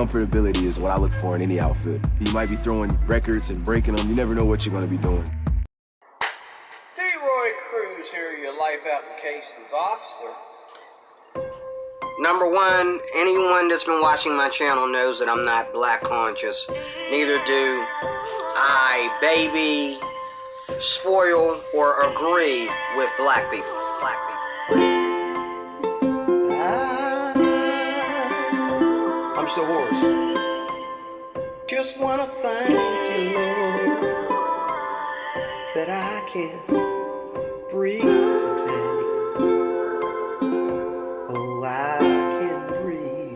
comfortability is what I look for in any outfit. You might be throwing records and breaking them. You never know what you're going to be doing. Deroy Cruz here, your life applications officer. Number one, anyone that's been watching my channel knows that I'm not black conscious. Neither do I baby, spoil, or agree with black people. I'm so hoarse. Just wanna thank you, Lord, that I can breathe today. Oh, I can breathe.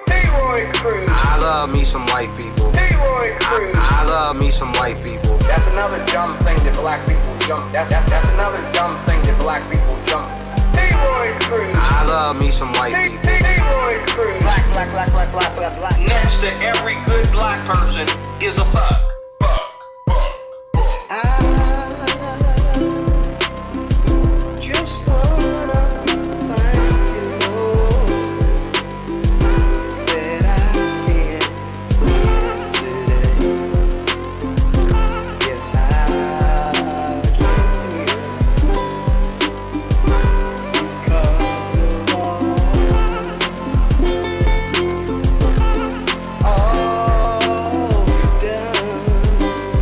Deroy Cruz. I love me some white people. Deroy Cruz. I love me some white people. That's another dumb thing that black people jump. That's another dumb thing that black people jump. Deroy Cruz. I love me some white people. Deroy Cruz. Black. Next to every good black person is a fuck. I just wanna thank you, Lord, that I can breathe today. Yes, I can hear because of all you've done in me.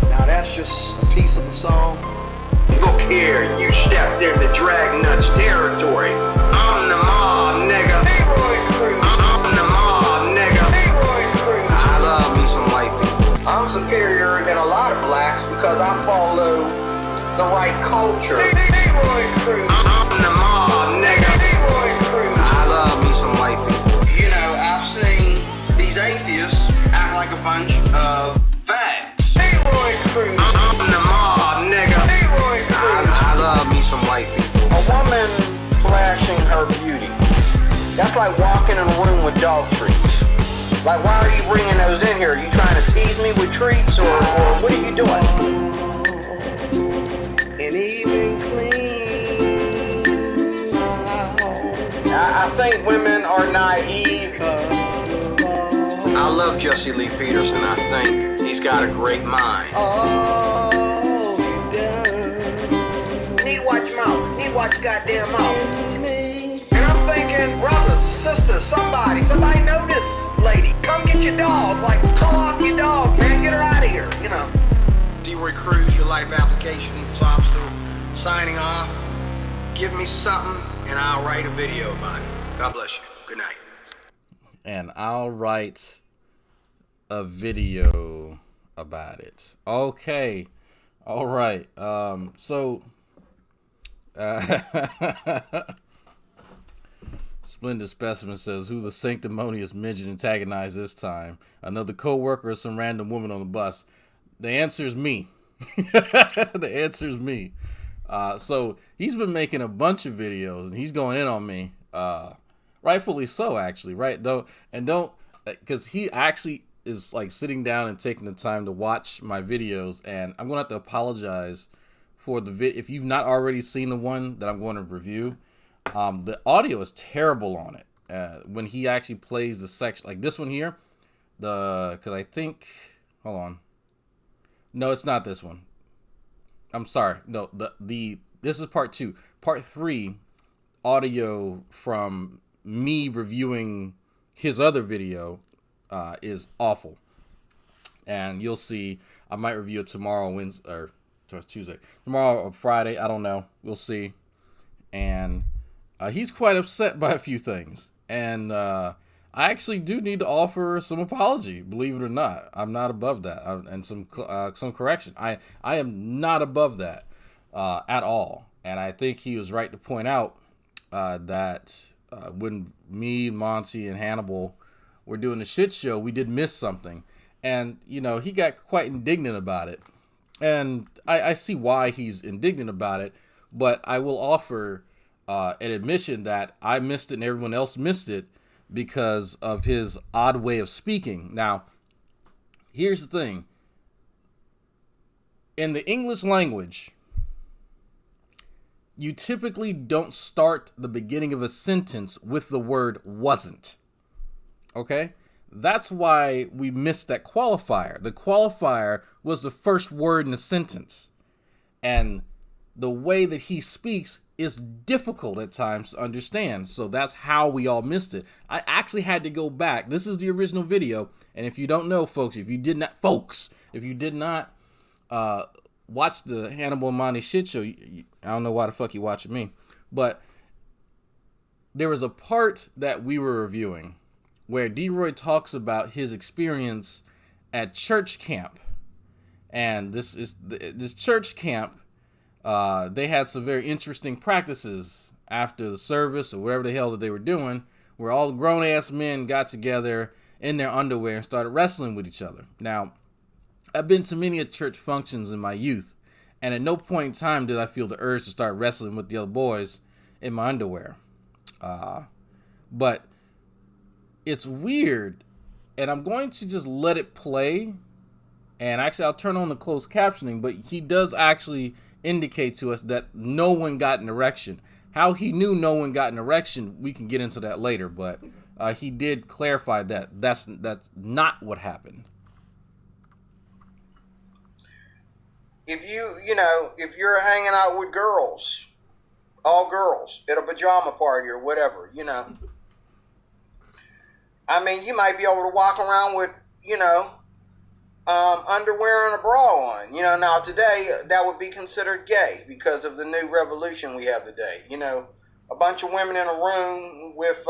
Now that's just a piece of the song. Look here, you stepped into Dragnuts territory. I'm the mob, nigga. Deroy Cruz. I'm the mob, nigga. Deroy Cruz. I love me some white people. I'm superior than a lot of blacks because I follow the right culture. Deroy Cruz. I'm the mob, nigga. Deroy Cruz. I love me some white people. You know, I've seen these atheists act like a bunch of fags. Deroy Cruz. I'm the mob, nigga. Deroy Cruz. I love me some white people. A woman flashing her beauty. That's like walking in a room with dog treats. Like, why are you bringing those in here? Are you trying to tease me with treats, or what are you doing? And even clean. I think women are naive. I love Jesse Lee Peterson. I think he's got a great mind. Need to watch your mouth. Need to watch your goddamn mouth. And I'm thinking, brothers, sisters, somebody know this lady. Come get your dog. Like, call off your dog, man. Get her out of here, you know. Deroy Cruz, your life application officer, signing off. Give me something and I'll write a video about it. God bless you. Good night. And I'll write a video about it. Okay. All right. Splendid Specimen says, who the sanctimonious midget antagonized this time? Another co-worker or some random woman on the bus? The answer is me. The answer is me. So he's been making a bunch of videos and he's going in on me. Rightfully so, actually, right? Because he actually is like sitting down and taking the time to watch my videos, and I'm gonna have to apologize for the if you've not already seen the one that I'm going to review. The audio is terrible on it. When he actually plays the section, like this one here, because I think, hold on, no, it's not this one. I'm sorry, no, this is part 2. Part 3, audio from me reviewing his other video is awful, and you'll see. I might review it tomorrow, Wednesday or Tuesday, tomorrow or Friday. I don't know. We'll see. And he's quite upset by a few things, and I actually do need to offer some apology. Believe it or not, I'm not above that, and some correction. I am not above that at all, and I think he was right to point out that when me, Monty, and Hannibal were doing the shit show, we did miss something, and he got quite indignant about it, and I see why he's indignant about it, but I will offer an admission that I missed it and everyone else missed it, because of his odd way of speaking. Now, here's the thing. In the English language, you typically don't start the beginning of a sentence with the word wasn't. Okay? That's why we missed that qualifier. The qualifier was the first word in the sentence. And the way that he speaks is difficult at times to understand. So that's how we all missed it. I actually had to go back. This is the original video. And if you don't know, folks, if you did not watch the Hannibal and Monty shit show, I don't know why the fuck you watching me, but there was a part that we were reviewing where Deroy talks about his experience at church camp. And this church camp, they had some very interesting practices after the service or whatever the hell that they were doing, where all the grown-ass men got together in their underwear and started wrestling with each other. Now, I've been to many church functions in my youth, and at no point in time did I feel the urge to start wrestling with the other boys in my underwear. But it's weird, and I'm going to just let it play. And actually, I'll turn on the closed captioning, but he does actually indicate to us that no one got an erection. How he knew no one got an erection, we can get into that later, but he did clarify that that's not what happened. If if you're hanging out with girls, all girls, at a pajama party or whatever, I mean, you might be able to walk around with, underwear and a bra on. Now today that would be considered gay because of the new revolution we have today. A bunch of women in a room with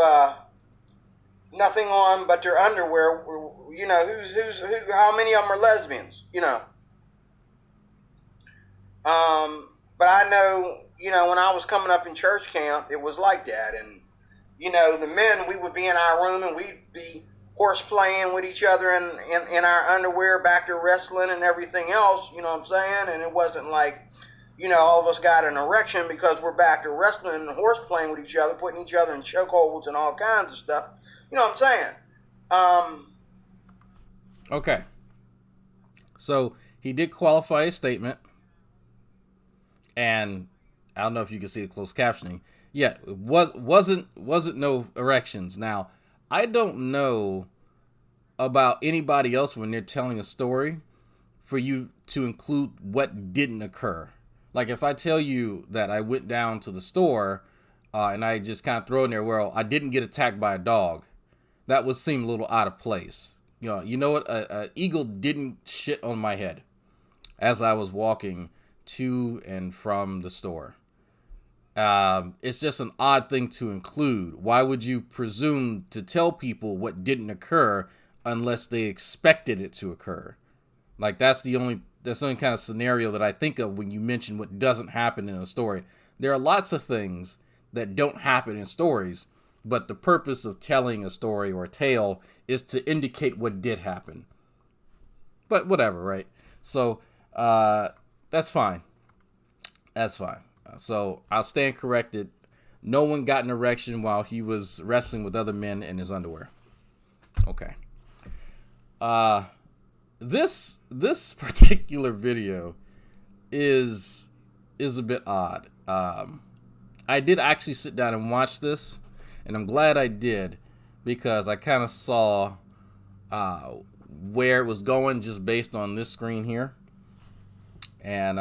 nothing on but their underwear. Who? How many of them are lesbians? But I know, when I was coming up in church camp, it was like that. And, the men, we would be in our room and we'd be horse playing with each other in our underwear back to wrestling and everything else, you know what I'm saying? And it wasn't like, all of us got an erection because we're back to wrestling and horse playing with each other, putting each other in chokeholds and all kinds of stuff. You know what I'm saying? Okay. So he did qualify his statement. And I don't know if you can see the closed captioning. Yeah, it wasn't no erections. Now, I don't know about anybody else when they're telling a story for you to include what didn't occur. Like if I tell you that I went down to the store and I just kind of throw in there, well, I didn't get attacked by a dog, that would seem a little out of place. You know what? An eagle didn't shit on my head as I was walking to and from the store. It's just an odd thing to include. Why would you presume to tell people what didn't occur unless they expected it to occur? Like that's the only kind of scenario that I think of when you mention what doesn't happen in a story. There are lots of things that don't happen in stories, but the purpose of telling a story or a tale is to indicate what did happen. But whatever, right? So that's fine. That's fine. So I'll stand corrected. No one got an erection while he was wrestling with other men in his underwear. Okay. This particular video is a bit odd. I did actually sit down and watch this, and I'm glad I did because I kind of saw where it was going just based on this screen here. And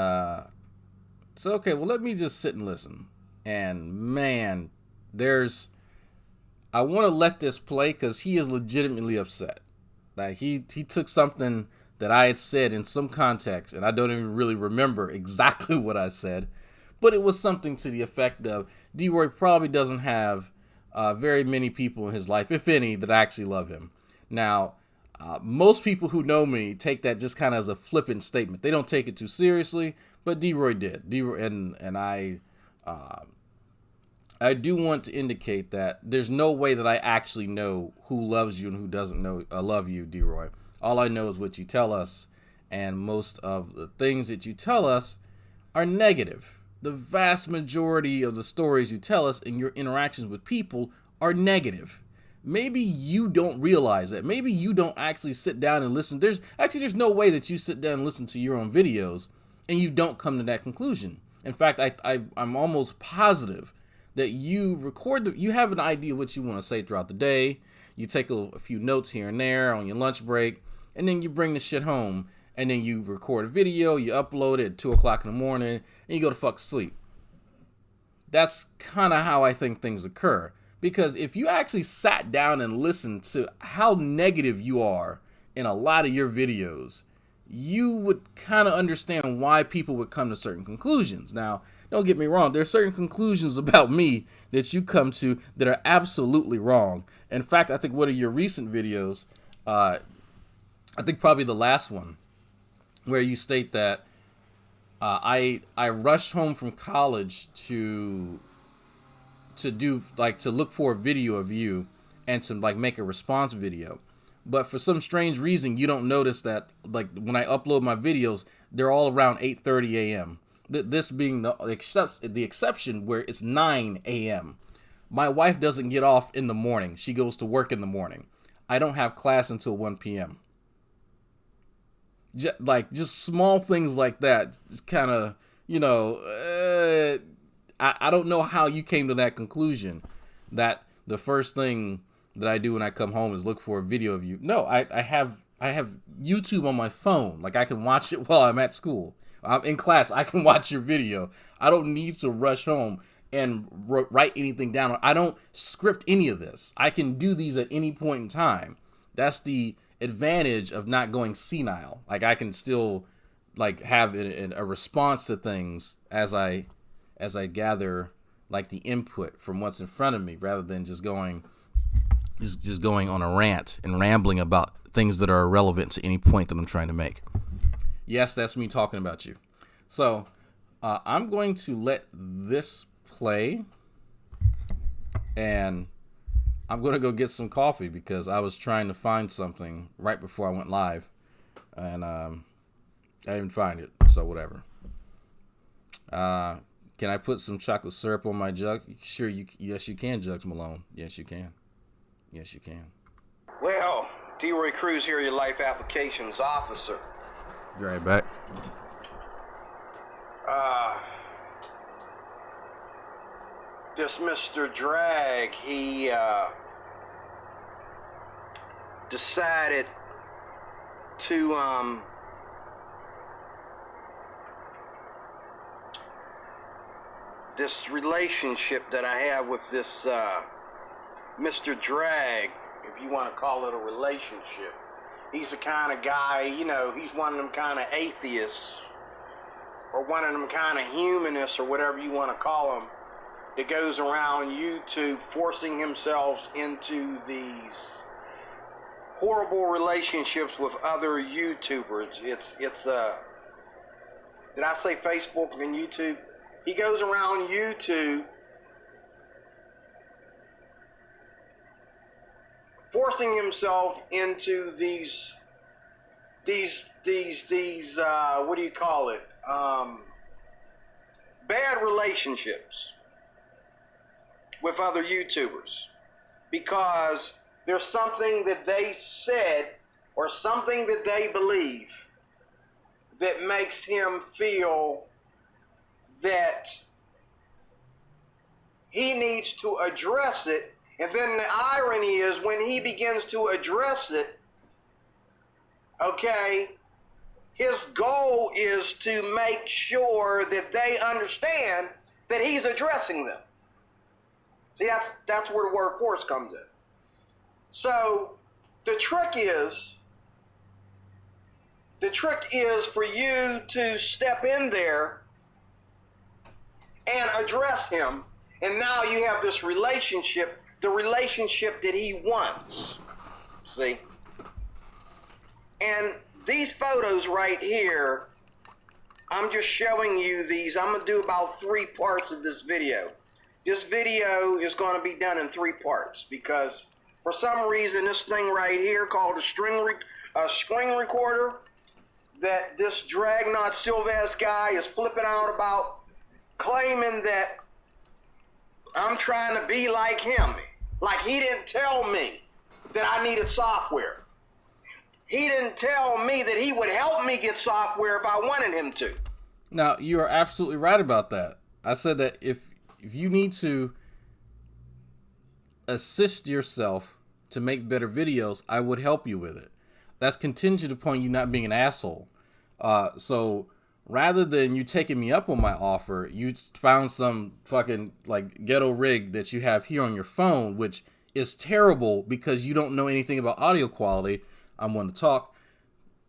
so, okay, well, let me just sit and listen. And man, I want to let this play because he is legitimately upset. Like he took something that I had said in some context, and I don't even really remember exactly what I said, but it was something to the effect of, Deroy probably doesn't have very many people in his life, if any, that actually love him. Now, most people who know me take that just kind of as a flippant statement. They don't take it too seriously, but Deroy did. Deroy, and I do want to indicate that there's no way that I actually know who loves you and who doesn't love you, Deroy. All I know is what you tell us, and most of the things that you tell us are negative. The vast majority of the stories you tell us in your interactions with people are negative. maybe you don't realize that. Maybe you don't actually sit down and listen. There's no way that you sit down and listen to your own videos and you don't come to that conclusion. In fact, I'm almost positive that you you have an idea of what you want to say throughout the day. You take a few notes here and there on your lunch break, and then you bring the shit home, and then you record a video, you upload it at 2 o'clock in the morning, and you go to fuck sleep. That's kind of how I think things occur. Because if you actually sat down and listened to how negative you are in a lot of your videos, you would kind of understand why people would come to certain conclusions. Now, don't get me wrong, there are certain conclusions about me that you come to that are absolutely wrong. In fact, I think one of your recent videos, I think probably the last one, where you state that I rushed home from college to look for a video of you and to like make a response video. But for some strange reason, you don't notice that like when I upload my videos, they're all around 8:30 a.m. This being the exception where it's 9 a.m. My wife doesn't get off in the morning. She goes to work in the morning. I don't have class until 1 p.m. Just small things like that. Just kind of, I don't know how you came to that conclusion that the first thing that I do when I come home is look for a video of you. No, I have YouTube on my phone. Like I can watch it while I'm at school. I'm in class. I can watch your video. I don't need to rush home and write anything down. I don't script any of this. I can do these at any point in time. That's the advantage of not going senile. Like I can still like have a response to things as I gather like the input from what's in front of me, rather than just going on a rant and rambling about things that are irrelevant to any point that I'm trying to make. Yes, that's me talking about you. So I'm going to let this play, and I'm going to go get some coffee because I was trying to find something right before I went live, and I didn't find it, so whatever. Can I put some chocolate syrup on my jug? Sure, yes you can, Jugs Malone. Yes, you can. Yes, you can. Well, Deroy Cruz here, your life applications officer. Be right back. This Mr. Drag, he decided to this relationship that I have with this Mr. Drag, if you want to call it a relationship. He's the kind of guy, he's one of them kind of atheists, or one of them kind of humanists, or whatever you want to call them, that goes around YouTube forcing himself into these horrible relationships with other YouTubers. It's did I say Facebook and YouTube? He goes around YouTube forcing himself into these what do you call it? Bad relationships with other YouTubers, because there's something that they said or something that they believe that makes him feel that he needs to address it. And then the irony is, when he begins to address it, okay, his goal is to make sure that they understand that he's addressing them. See, that's where the word force comes in. So the trick is for you to step in there and address him, and now you have this relationship, the relationship that he wants. See? And these photos right here, I'm just showing you these. I'm going to do about 3 parts of this video. This video is going to be done in 3 parts, because for some reason this thing right here called a screen recorder that this Dragnot Silvaz guy is flipping out about, claiming that I'm trying to be like him. Like, he didn't tell me that I needed software. He didn't tell me that he would help me get software if I wanted him to. Now, you are absolutely right about that. I said that if you need to assist yourself to make better videos, I would help you with it. That's contingent upon you not being an asshole. So rather than you taking me up on my offer, you found some fucking like ghetto rig that you have here on your phone, which is terrible because you don't know anything about audio quality. I'm one to talk.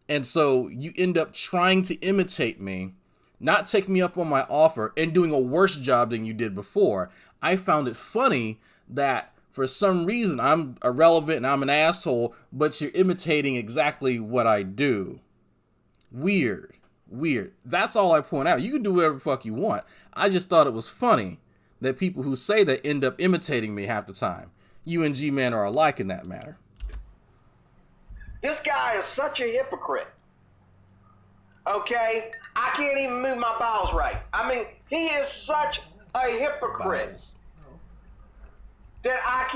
And so you end up trying to imitate me, not take me up on my offer, and doing a worse job than you did before. I found it funny that for some reason I'm irrelevant and I'm an asshole, but you're imitating exactly what I do. Weird. That's all I point out. You can do whatever the fuck you want. I just thought it was funny that people who say that end up imitating me half the time. You and G-Man are alike in that matter. This guy is such a hypocrite. Okay? I can't even move my bowels right. I mean, he is such a hypocrite that I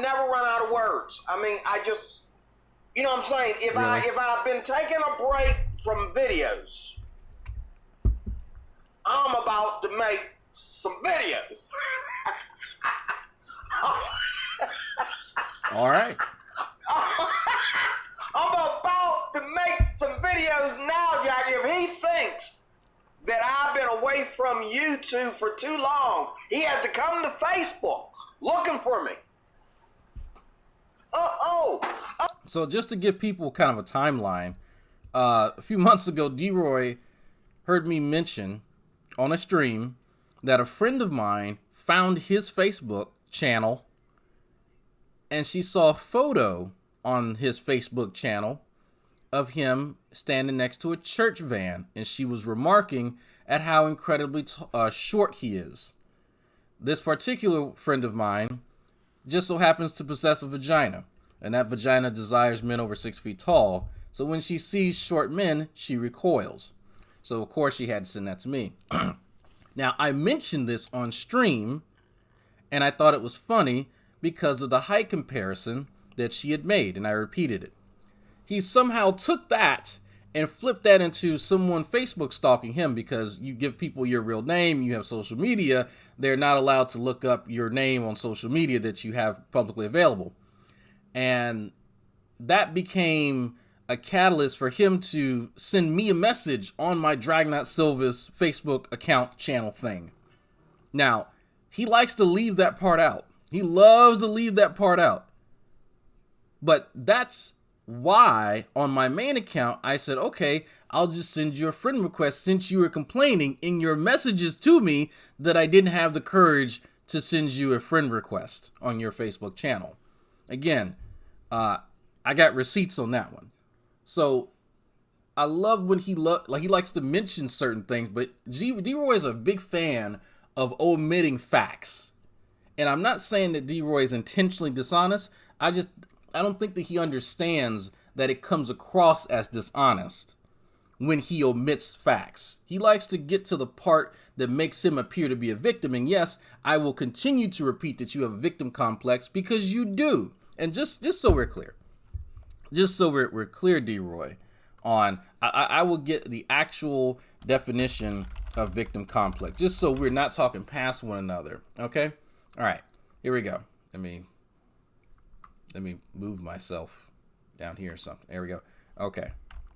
never run out of words. I mean, I just, you know what I'm saying? If I've been taking a break from videos, I'm about to make some videos. All right. I'm about to make some videos now, Jack. If he thinks that I've been away from YouTube for too long, he had to come to Facebook looking for me. So just to give people kind of a timeline, a few months ago, Deroy heard me mention on a stream that a friend of mine found his Facebook channel, and she saw a photo on his Facebook channel of him standing next to a church van, and she was remarking at how incredibly short he is. This particular friend of mine just so happens to possess a vagina, and that vagina desires men over 6 feet tall, so when she sees short men, she recoils. So of course she had to send that to me. Now, I mentioned this on stream, and I thought it was funny because of the height comparison that she had made, and I repeated it. He somehow took that and flipped that into someone Facebook stalking him, because you give people your real name, you have social media, they're not allowed to look up your name on social media that you have publicly available. And that became a catalyst for him to send me a message on my Dragnot Silva's Facebook account channel thing. Now, he likes to leave that part out. He loves to leave that part out. But that's why on my main account, I said, okay, I'll just send you a friend request since you were complaining in your messages to me that I didn't have the courage to send you a friend request on your Facebook channel. Again, I got receipts on that one. So I love when he likes to mention certain things, but Deroy is a big fan of omitting facts. And I'm not saying that Deroy is intentionally dishonest. I don't think that he understands that it comes across as dishonest when he omits facts. He likes to get to the part that makes him appear to be a victim. And yes, I will continue to repeat that you have a victim complex, because you do. And just so we're clear, we're clear, Deroy, on, I will get the actual definition of victim complex, just so we're not talking past one another. Okay? All right, here we go. Let me move myself down here or something. There we go. Okay.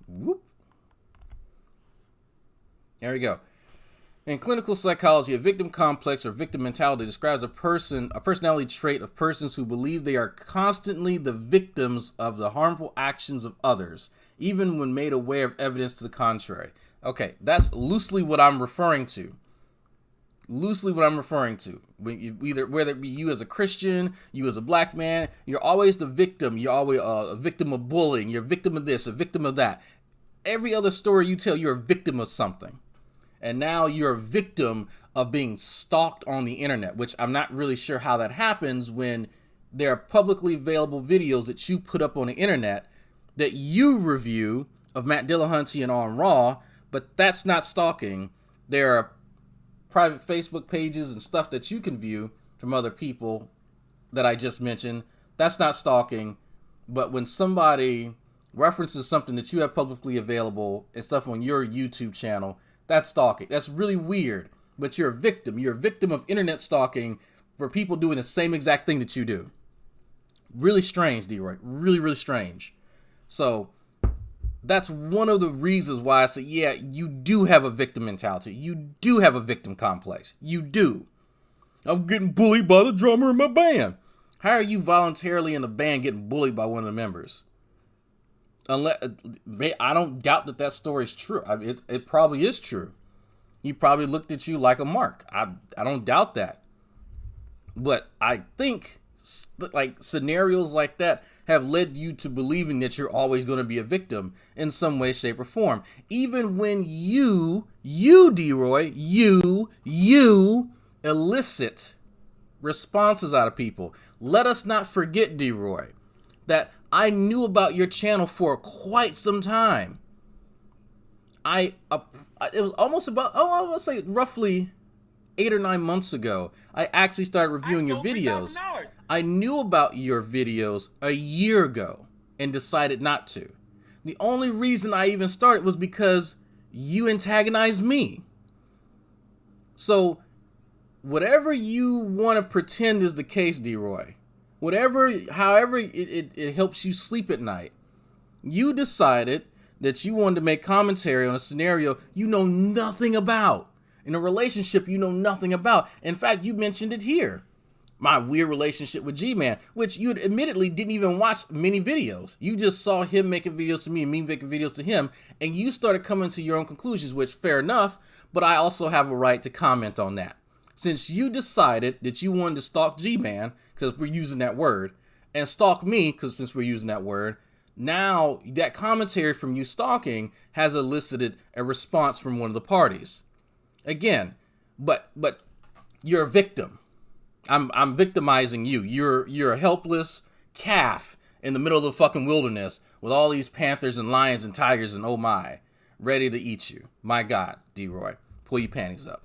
Whoop. There we go. In clinical psychology, a victim complex or victim mentality describes a personality trait of persons who believe they are constantly the victims of the harmful actions of others, even when made aware of evidence to the contrary. Okay, that's loosely what I'm referring to. Whether it be you as a Christian, you as a black man, you're always the victim. You're always a victim of bullying. You're a victim of this, a victim of that. Every other story you tell, you're a victim of something. And now you're a victim of being stalked on the internet, which I'm not really sure how that happens when there are publicly available videos that you put up on the internet that you review of Matt Dillahunty and On Raw, but that's not stalking. There are private Facebook pages and stuff that you can view from other people that I just mentioned, that's not stalking. But when somebody references something that you have publicly available and stuff on your YouTube channel, that's stalking. That's really weird, but you're a victim. You're a victim of internet stalking for people doing the same exact thing that you do. Really strange, Deroy. Really, really strange. So that's one of the reasons why I say, yeah, you do have a victim mentality. You do have a victim complex. You do. I'm getting bullied by the drummer in my band. How are you voluntarily in a band getting bullied by one of the members? Unless, I don't doubt that story is true. It probably is true. He probably looked at you like a mark. I don't doubt that. But I think like scenarios like that have led you to believing that you're always going to be a victim in some way, shape, or form. Even when you Deroy, you elicit responses out of people. Let us not forget, Deroy, that I knew about your channel for quite some time. It was almost about, I would say roughly 8 or 9 months ago, I actually started reviewing your videos. I knew about your videos a year ago and decided not to. The only reason I even started was because you antagonized me. So whatever you want to pretend is the case, Deroy, however it helps you sleep at night, you decided that you wanted to make commentary on a scenario you know nothing about, in a relationship you know nothing about. In fact, you mentioned it here. My weird relationship with G-Man, which you admittedly didn't even watch many videos. You just saw him making videos to me and me making videos to him, and you started coming to your own conclusions, which fair enough, but I also have a right to comment on that. Since you decided that you wanted to stalk G-Man, because we're using that word, and stalk me, because since we're using that word, now that commentary from you stalking has elicited a response from one of the parties. Again, but you're a victim. I'm victimizing you. You're a helpless calf in the middle of the fucking wilderness with all these panthers and lions and tigers and oh my, ready to eat you. My God, Deroy, pull your panties up.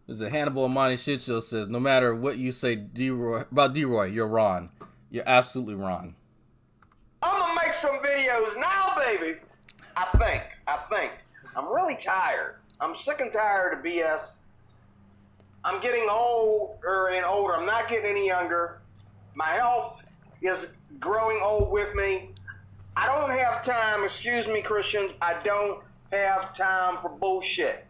There's a Hannibal Amani shit show says, no matter what you say about Deroy, you're wrong. You're absolutely wrong. I'm gonna make some videos now, baby. I think. I'm really tired. I'm sick and tired of BS. I'm getting older and older. I'm not getting any younger. My health is growing old with me. I don't have time, excuse me, Christians, I don't have time for bullshit.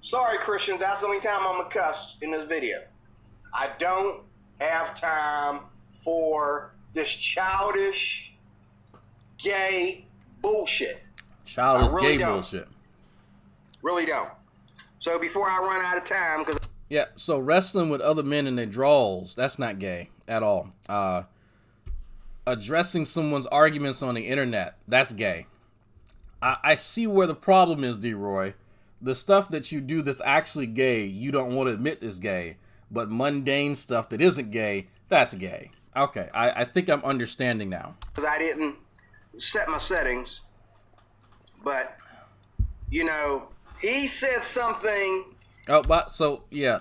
Sorry, Christians, that's the only time I'm gonna cuss in this video. I don't have time for this childish, gay bullshit. Childish gay bullshit. Really don't. So before I run out of time, because yeah, so wrestling with other men in their drawers, that's not gay at all. Addressing someone's arguments on the internet, that's gay. I see where the problem is, Deroy. The stuff that you do that's actually gay, you don't want to admit is gay. But mundane stuff that isn't gay, that's gay. Okay, I think I'm understanding now. I didn't set my settings, but, you know, he said something. Oh, but so, yeah,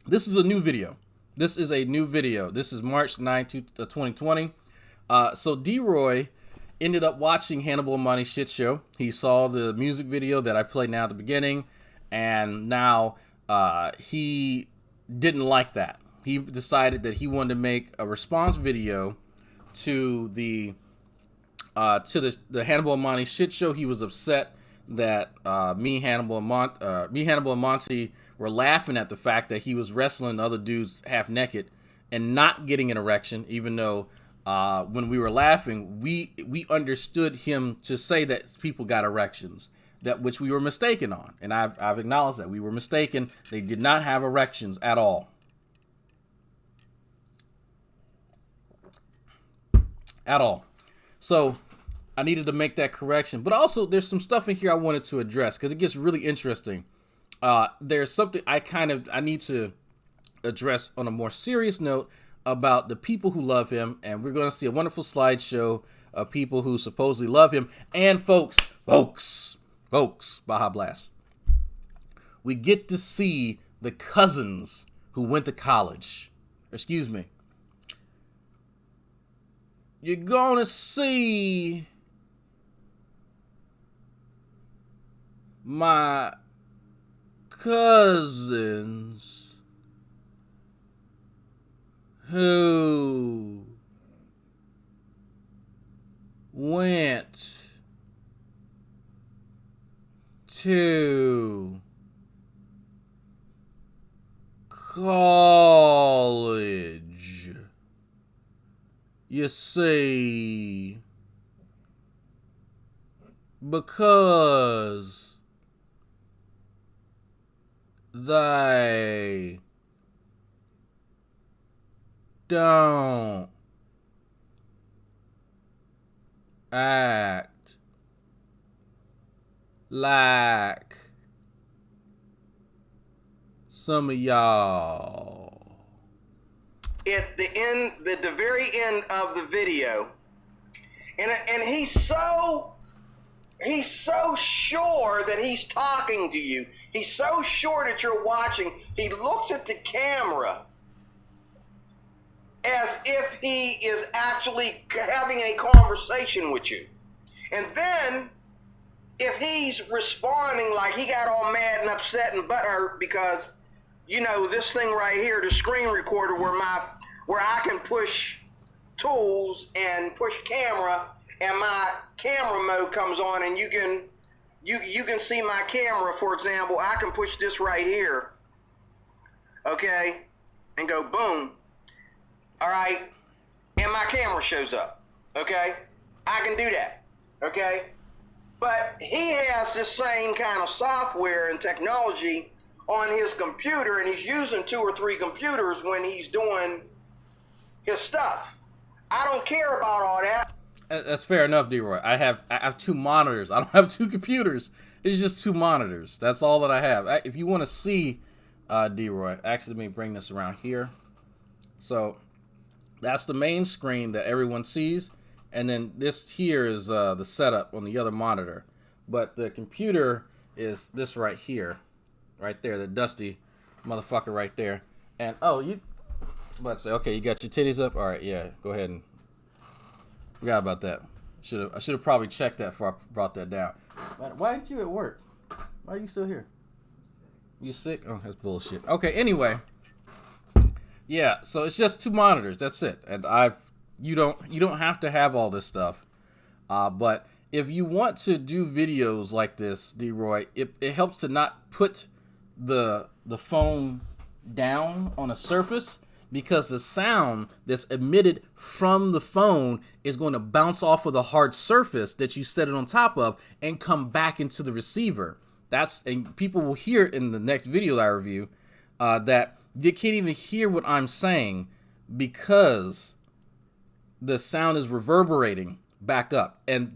this is a new video. This is March 9, 2020. So Deroy ended up watching Hannibal Amani's shit show. He saw the music video that I played now at the beginning, and now he didn't like that. He decided that he wanted to make a response video to the Hannibal Amani shit show. He was upset that me, Hannibal and Monty were laughing at the fact that he was wrestling other dudes half naked and not getting an erection, even though when we were laughing, we understood him to say that people got erections, that which we were mistaken on, and I've acknowledged that we were mistaken. They did not have erections at all. At all. So I needed to make that correction. But also, there's some stuff in here I wanted to address because it gets really interesting. There's something I need to address on a more serious note about the people who love him. And we're going to see a wonderful slideshow of people who supposedly love him. And folks, Baja Blast. we get to see the cousins who went to college. Excuse me. You're gonna see my cousins who went to college. You see, because they don't act like some of y'all. At the end, the very end of the video, and he's so sure that he's talking to you. He's so sure that you're watching. He looks at the camera as if he is actually having a conversation with you. And then, if he's responding like he got all mad and upset and butthurt because, you know, this thing right here, the screen recorder where I can push tools and push camera, and my camera mode comes on, and you can see my camera. For example, I can push this right here, okay, and go boom. All right, and my camera shows up, okay? I can do that, okay? But he has the same kind of software and technology on his computer, and he's using 2 or 3 computers when he's doing his stuff. I don't care about all that. That's fair enough, Deroy. I have 2 monitors. I don't have 2 computers. It's just 2 monitors. That's all that I have. If you want to see Deroy, actually let me bring this around here. So that's the main screen that everyone sees, and then this here is the setup on the other monitor. But the computer is this right here, right there, the dusty motherfucker right there. And oh, you about to say, okay, you got your titties up? All right, yeah, go ahead and forgot about that. I should have probably checked that before I brought that down. Man, why aren't you at work? Why are you still here? You sick? Oh, that's bullshit. Okay, anyway. Yeah, so it's just 2 monitors. That's it. And you don't have to have all this stuff. But if you want to do videos like this, Deroy, it helps to not put the phone down on a surface, because the sound that's emitted from the phone is going to bounce off of the hard surface that you set it on top of and come back into the receiver. And people will hear it in the next video that I review, that they can't even hear what I'm saying because the sound is reverberating back up. And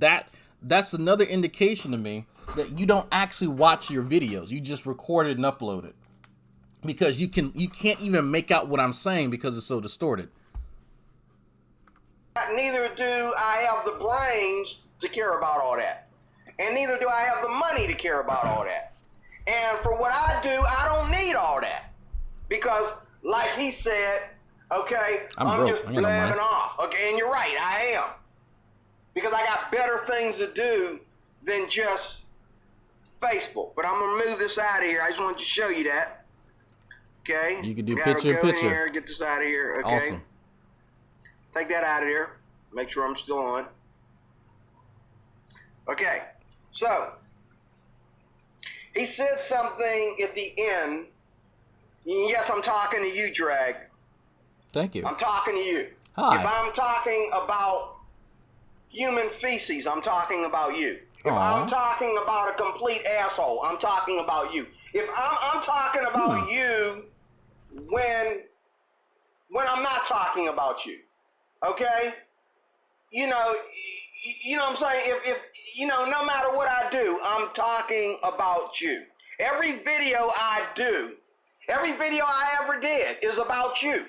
that's another indication to me that you don't actually watch your videos. You just record it and upload it. Because you can't even make out what I'm saying because it's so distorted. Neither do I have the brains to care about all that. And neither do I have the money to care about all that. And for what I do, I don't need all that. Because, like he said, okay, I'm just blabbing off. Okay, and you're right, I am. Because I got better things to do than just Facebook. But I'm going to move this out of here. I just wanted to show you that. Okay. You can do picture-in-picture. Here, get this out of here. Okay. Awesome. Take that out of here. Make sure I'm still on. Okay. So, he said something at the end. Yes, I'm talking to you, Drag. Thank you. I'm talking to you. Hi. If I'm talking about human feces, I'm talking about you. If I'm talking about a complete asshole, I'm talking about you. If I'm talking about you when I'm not talking about you, okay? You know what I'm saying? If no matter what I do, I'm talking about you. Every video I do, every video I ever did is about you.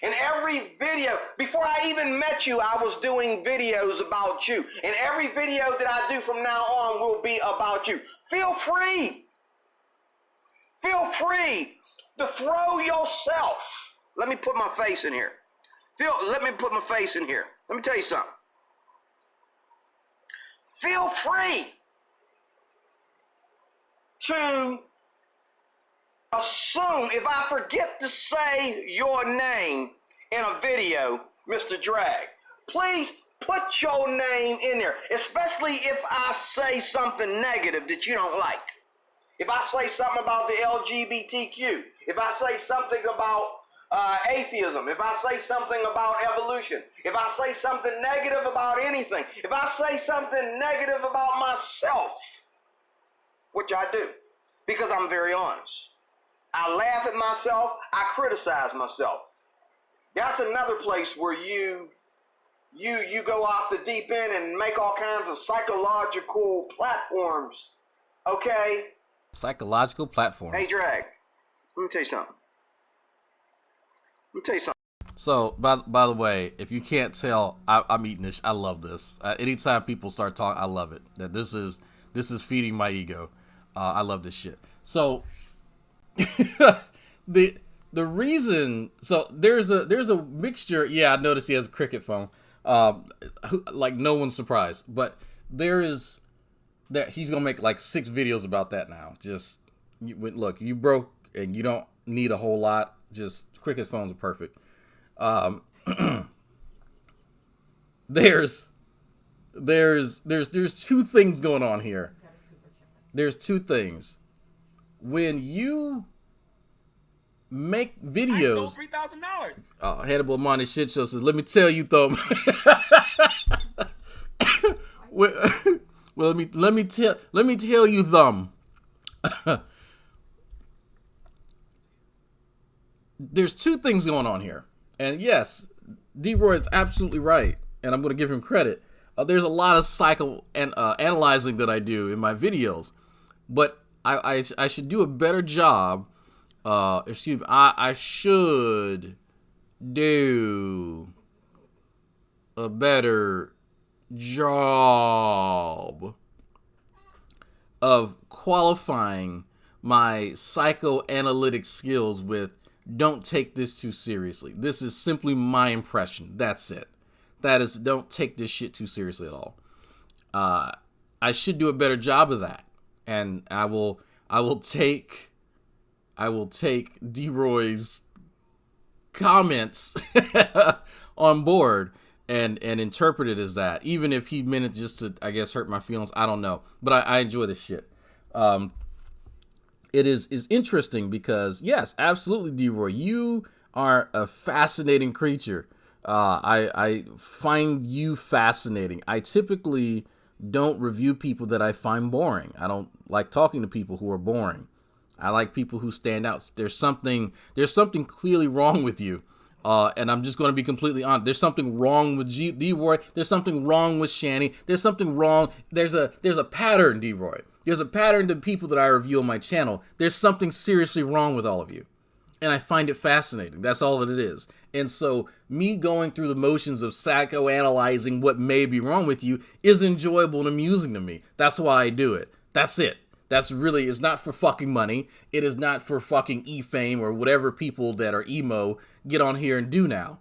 And every video, before I even met you, I was doing videos about you. And every video that I do from now on will be about you. Feel free Feel free to throw yourself. Let me put my face in here. Let me put my face in here. Let me tell you something. Feel free to assume if I forget to say your name in a video, Mr. Drag, please put your name in there, especially if I say something negative that you don't like. If I say something about the LGBTQ, if I say something about atheism, if I say something about evolution, if I say something negative about anything, if I say something negative about myself, which I do, because I'm very honest. I laugh at myself, I criticize myself. That's another place where you go off the deep end and make all kinds of psychological platforms, okay? Psychological platforms. Hey, Drag, let me tell you something. So, by the way, if you can't tell, I'm eating this. I love this. Anytime people start talking, I love it. That this is feeding my ego. I love this shit. So, the reason, so there's a mixture. Yeah, I noticed he has a cricket phone. Like no one's surprised, but there is that he's gonna make like 6 videos about that now. Just look, you broke and you don't need a whole lot. Just cricket phones are perfect. There's 2 things going on here. There's 2 things. When you make videos, $3,000. Hannibal Money Shit Show says, "Let me tell you, though." Well, let me tell you, thumb. There's 2 things going on here, and yes, Deroy is absolutely right, and I'm going to give him credit. There's a lot of analyzing that I do in my videos, but I should do a better job. Excuse me, I should do a better job of qualifying my psychoanalytic skills with don't take this too seriously. This is simply my impression. That's it. That is, don't take this shit too seriously at all. I should do a better job of that. And I will take Deroy's comments on board and interpret it as that, even if he meant it just to, I guess, hurt my feelings. I don't know, but I enjoy this shit. It is interesting because yes, absolutely, Deroy, you are a fascinating creature. I find you fascinating. I typically don't review people that I find boring. I don't like talking to people who are boring. I like people who stand out. There's something clearly wrong with you. And I'm just going to be completely honest. There's something wrong with Deroy. There's something wrong with Shanny. There's something wrong. There's a pattern, Deroy. There's a pattern to people that I review on my channel. There's something seriously wrong with all of you. And I find it fascinating. That's all that it is. And so me going through the motions of psychoanalyzing what may be wrong with you is enjoyable and amusing to me. That's why I do it. That's it. That's really, it's not for fucking money. It is not for fucking e-fame or whatever people that are emo get on here and do now.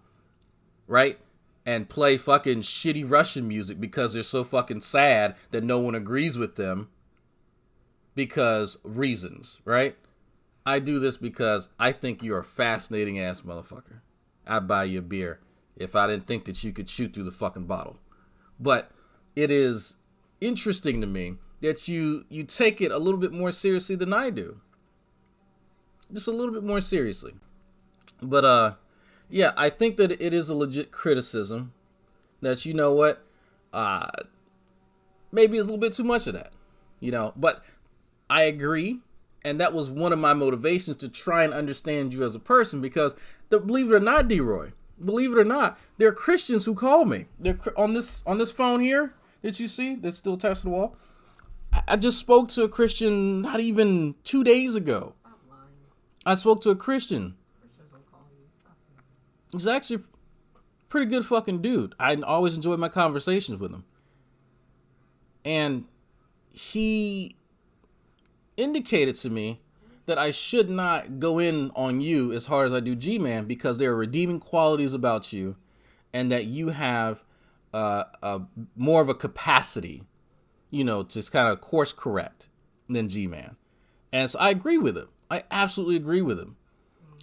Right? And play fucking shitty Russian music because they're so fucking sad that no one agrees with them. Because reasons, right? I do this because I think you're a fascinating ass motherfucker. I'd buy you a beer if I didn't think that you could shoot through the fucking bottle. But it is interesting to me that you take it a little bit more seriously than I do. Just a little bit more seriously. But yeah, I think that it is a legit criticism that, you know what, maybe it's a little bit too much of that, you know, but I agree. And that was one of my motivations to try and understand you as a person, because believe it or not, Deroy, believe it or not, there are Christians who call me. They're on this phone here that you see that's still attached to the wall. I just spoke to a Christian not even 2 days ago. I spoke to a Christian. He's actually a pretty good fucking dude. I always enjoy my conversations with him. And he indicated to me that I should not go in on you as hard as I do G-Man, because there are redeeming qualities about you, and that you have more of a capacity, to kind of course correct than G-Man. And so I agree with him. I absolutely agree with him.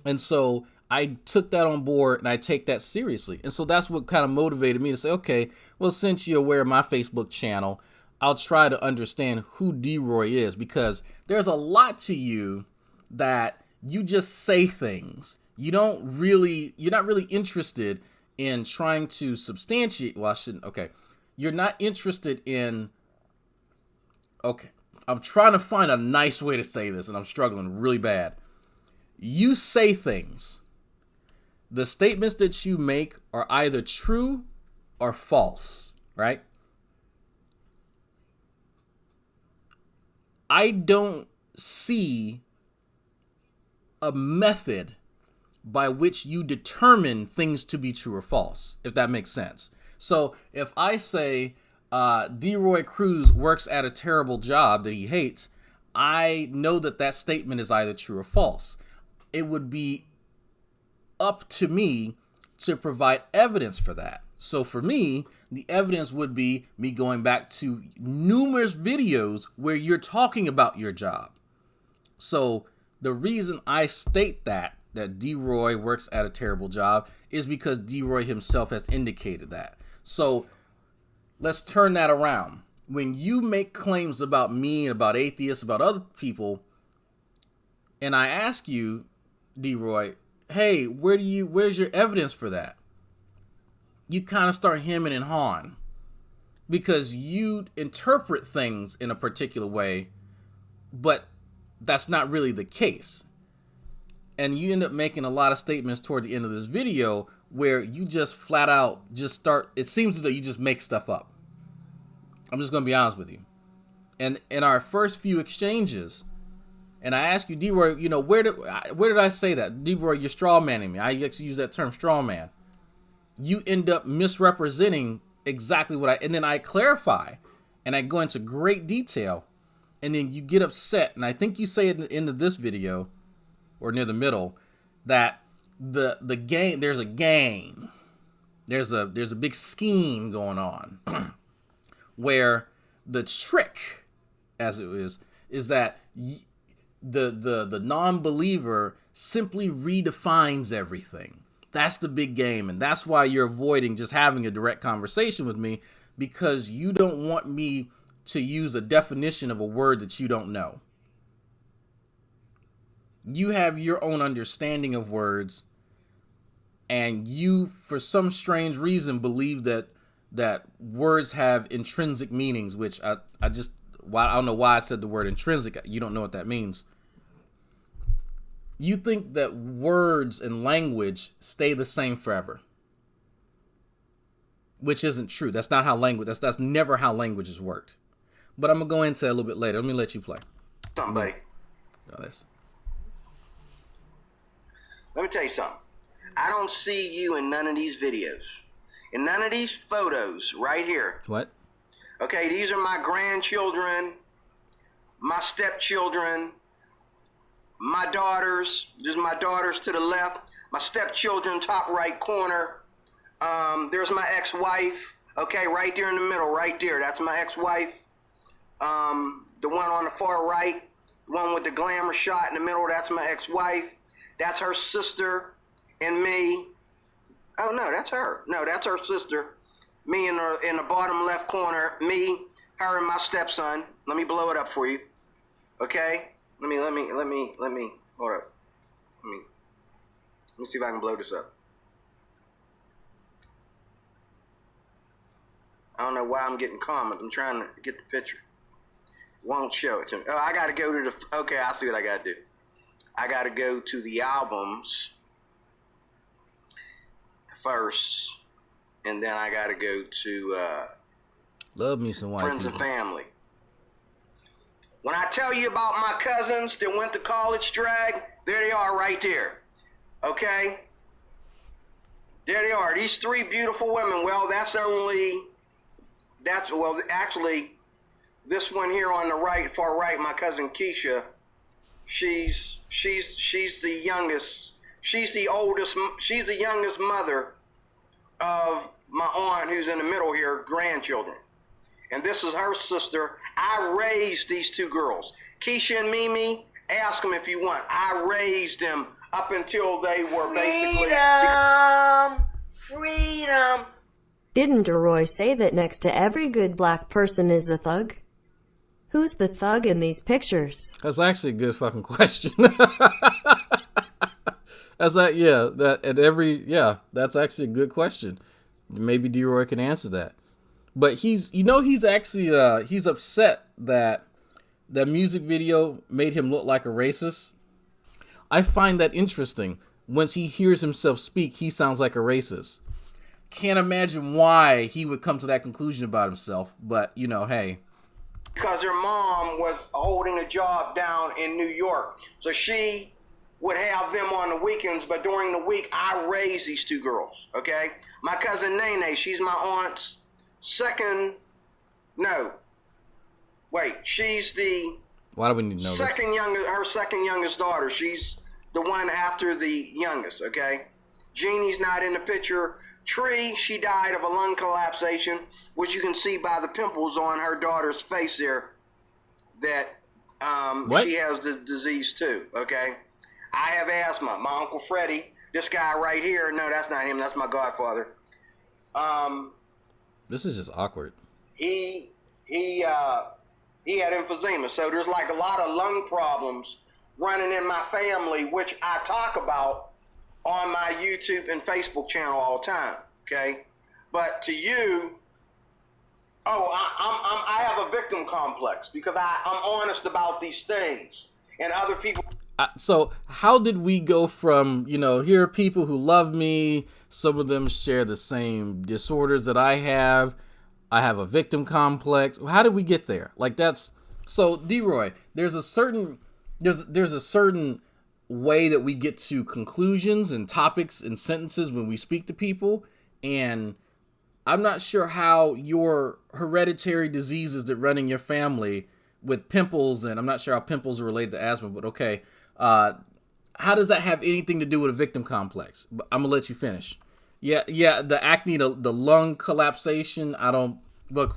And so I took that on board, and I take that seriously. And so that's what kind of motivated me to say, okay, well, since you're aware of my Facebook channel, I'll try to understand who Deroy is, because there's a lot to you that you just say things. You're not really interested in trying to substantiate. Well, I shouldn't. Okay. You're not interested in. Okay. I'm trying to find a nice way to say this, and I'm struggling really bad. You say things. The statements that you make are either true or false, right? I don't see a method by which you determine things to be true or false, if that makes sense. So if I say Deroy Cruz works at a terrible job that he hates, I know that statement is either true or false. It would be up to me to provide evidence for that. So for me, the evidence would be me going back to numerous videos where you're talking about your job. So the reason I state that Deroy works at a terrible job is because Deroy himself has indicated that. So let's turn that around. When you make claims about me, about atheists, about other people, and I ask you, Deroy, hey, where's your evidence for that? You kind of start hemming and hawing because you interpret things in a particular way, but that's not really the case. And you end up making a lot of statements toward the end of this video where you just flat out it seems as though you just make stuff up. I'm just going to be honest with you. And in our first few exchanges, and I ask you, Deroy, where did I say that? Deroy, you're straw manning me. I use that term, straw man. You end up misrepresenting exactly and then I clarify, and I go into great detail, and then you get upset, and I think you say at the end of this video, or near the middle, that the gang, there's a gang, there's a big scheme going on, where the trick, as it is that the non-believer simply redefines everything. That's the big game, and that's why you're avoiding just having a direct conversation with me, because you don't want me to use a definition of a word that you don't know. You have your own understanding of words, and you, for some strange reason, believe that words have intrinsic meanings, which I don't know why I said the word intrinsic. You don't know what that means. You think that words and language stay the same forever, which isn't true. That's not how that's never how languages worked. But I'm gonna go into that a little bit later. Let me let you play. Somebody. Let me tell you something. I don't see you in none of these videos. In none of these photos right here. What? Okay, these are my grandchildren, my stepchildren, my daughters. There's my daughters to the left. My stepchildren, top right corner. There's my ex-wife. Okay, right there in the middle, right there. That's my ex-wife. The one on the far right, the one with the glamour shot in the middle, that's my ex-wife. That's her sister and me. Oh, no, that's her. No, that's her sister. Me in the bottom left corner. Me, her, and my stepson. Let me blow it up for you. Okay? Let me, hold up. Let me see if I can blow this up. I don't know why I'm getting comments. I'm trying to get the picture. Won't show it to me. Oh, I got to go to okay, I see what I got to do. I got to go to the albums first, and then I got to go to Love me some white friends people. and family. When I tell you about my cousins that went to college drag, there they are right there. Okay? There they are. These three beautiful women. Well, actually, this one here on the right, far right, my cousin Keisha, she's the youngest. She's the oldest. She's the youngest mother of my aunt, who's in the middle here, grandchildren. And this is her sister. I raised these two girls, Keisha and Mimi. Ask them if you want. I raised them up until they were basically freedom. Didn't deroy say that next to every good black person is a thug? Who's the thug in these pictures? That's actually a good fucking question. That's like, that's actually a good question. Maybe Deroy can answer that. But he's actually he's upset that that music video made him look like a racist. I find that interesting. Once he hears himself speak, he sounds like a racist. Can't imagine why he would come to that conclusion about himself, but hey. Because her mom was holding a job down in New York. So she would have them on the weekends, but during the week, I raised these two girls, okay? My cousin Nene, she's my aunt's she's the why do we need to know her second youngest daughter. She's the one after the youngest, okay? Jeannie's not in the picture. Tree, she died of a lung collapsation, which you can see by the pimples on her daughter's face there, that she has the disease too, okay? I have asthma. My Uncle Freddie, this guy right here, no, that's not him, that's my godfather. This is just awkward. He had emphysema, so there's like a lot of lung problems running in my family, which I talk about on my YouTube and Facebook channel all the time, okay? But to you, I have a victim complex because I'm honest about these things, and other people. So how did we go from, here are people who love me, some of them share the same disorders that I have a victim complex. How did we get there? Like so Deroy, there's a certain way that we get to conclusions and topics and sentences when we speak to people, and I'm not sure how your hereditary diseases that run in your family with pimples, and I'm not sure how pimples are related to asthma, but okay, how does that have anything to do with a victim complex? But I'm gonna let you finish. Yeah, the acne, the lung collapsation. I don't look.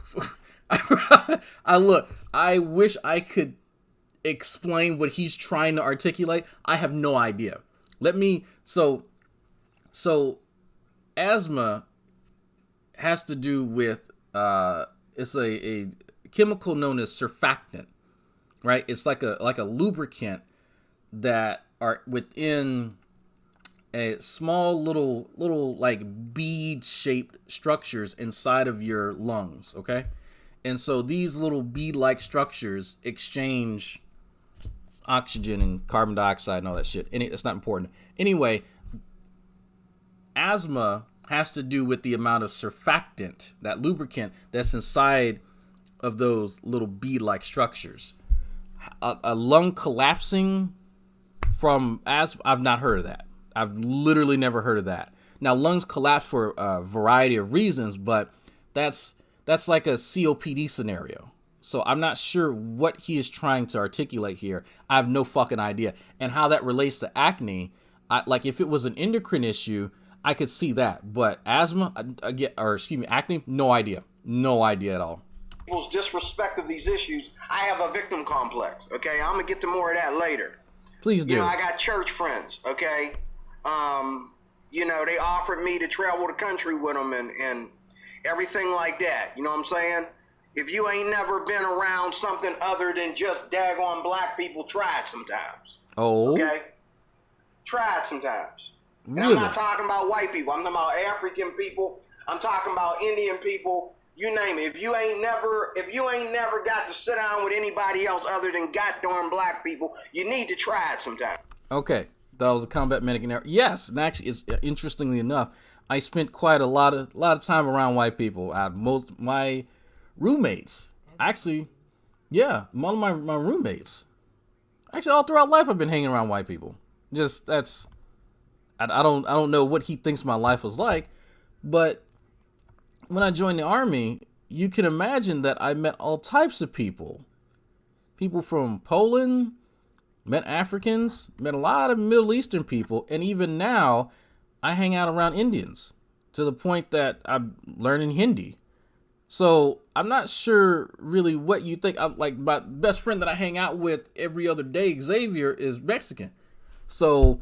I wish I could explain what he's trying to articulate. I have no idea. So asthma has to do with it's a chemical known as surfactant, right? It's like a lubricant that are within a small little like bead shaped structures inside of your lungs, okay? And so these little bead like structures exchange oxygen and carbon dioxide and all that shit. And it's not important. Anyway, asthma has to do with the amount of surfactant, that lubricant that's inside of those little bead-like structures. A lung collapsing from asthma, I've not heard of that. I've literally never heard of that. Now, lungs collapse for a variety of reasons, but that's like a COPD scenario. So I'm not sure what he is trying to articulate here. I have no fucking idea. And how that relates to acne, like if it was an endocrine issue, I could see that. But asthma, acne, no idea. No idea at all. People's disrespect of these issues, I have a victim complex, okay? I'm going to get to more of that later. Please do. I got church friends, okay? They offered me to travel the country with them and everything like that. You know what I'm saying? If you ain't never been around something other than just daggone black people, try it sometimes. Oh. Okay? Try it sometimes. Really? And I'm not talking about white people. I'm talking about African people. I'm talking about Indian people. You name it. If you ain't never got to sit down with anybody else other than goddamn black people, you need to try it sometime. Okay. That was a combat medic in there. Yes, and actually, it's interestingly enough, I spent quite a lot of time around white people. Most my roommates, actually, yeah, one of my roommates. Actually, all throughout life, I've been hanging around white people. Just I don't know what he thinks my life was like, but when I joined the army, you can imagine that I met all types of people. People from Poland, met Africans, met a lot of Middle Eastern people, and even now I hang out around Indians to the point that I'm learning Hindi. So I'm not sure really what you think. Like my best friend that I hang out with every other day, Xavier, is Mexican. So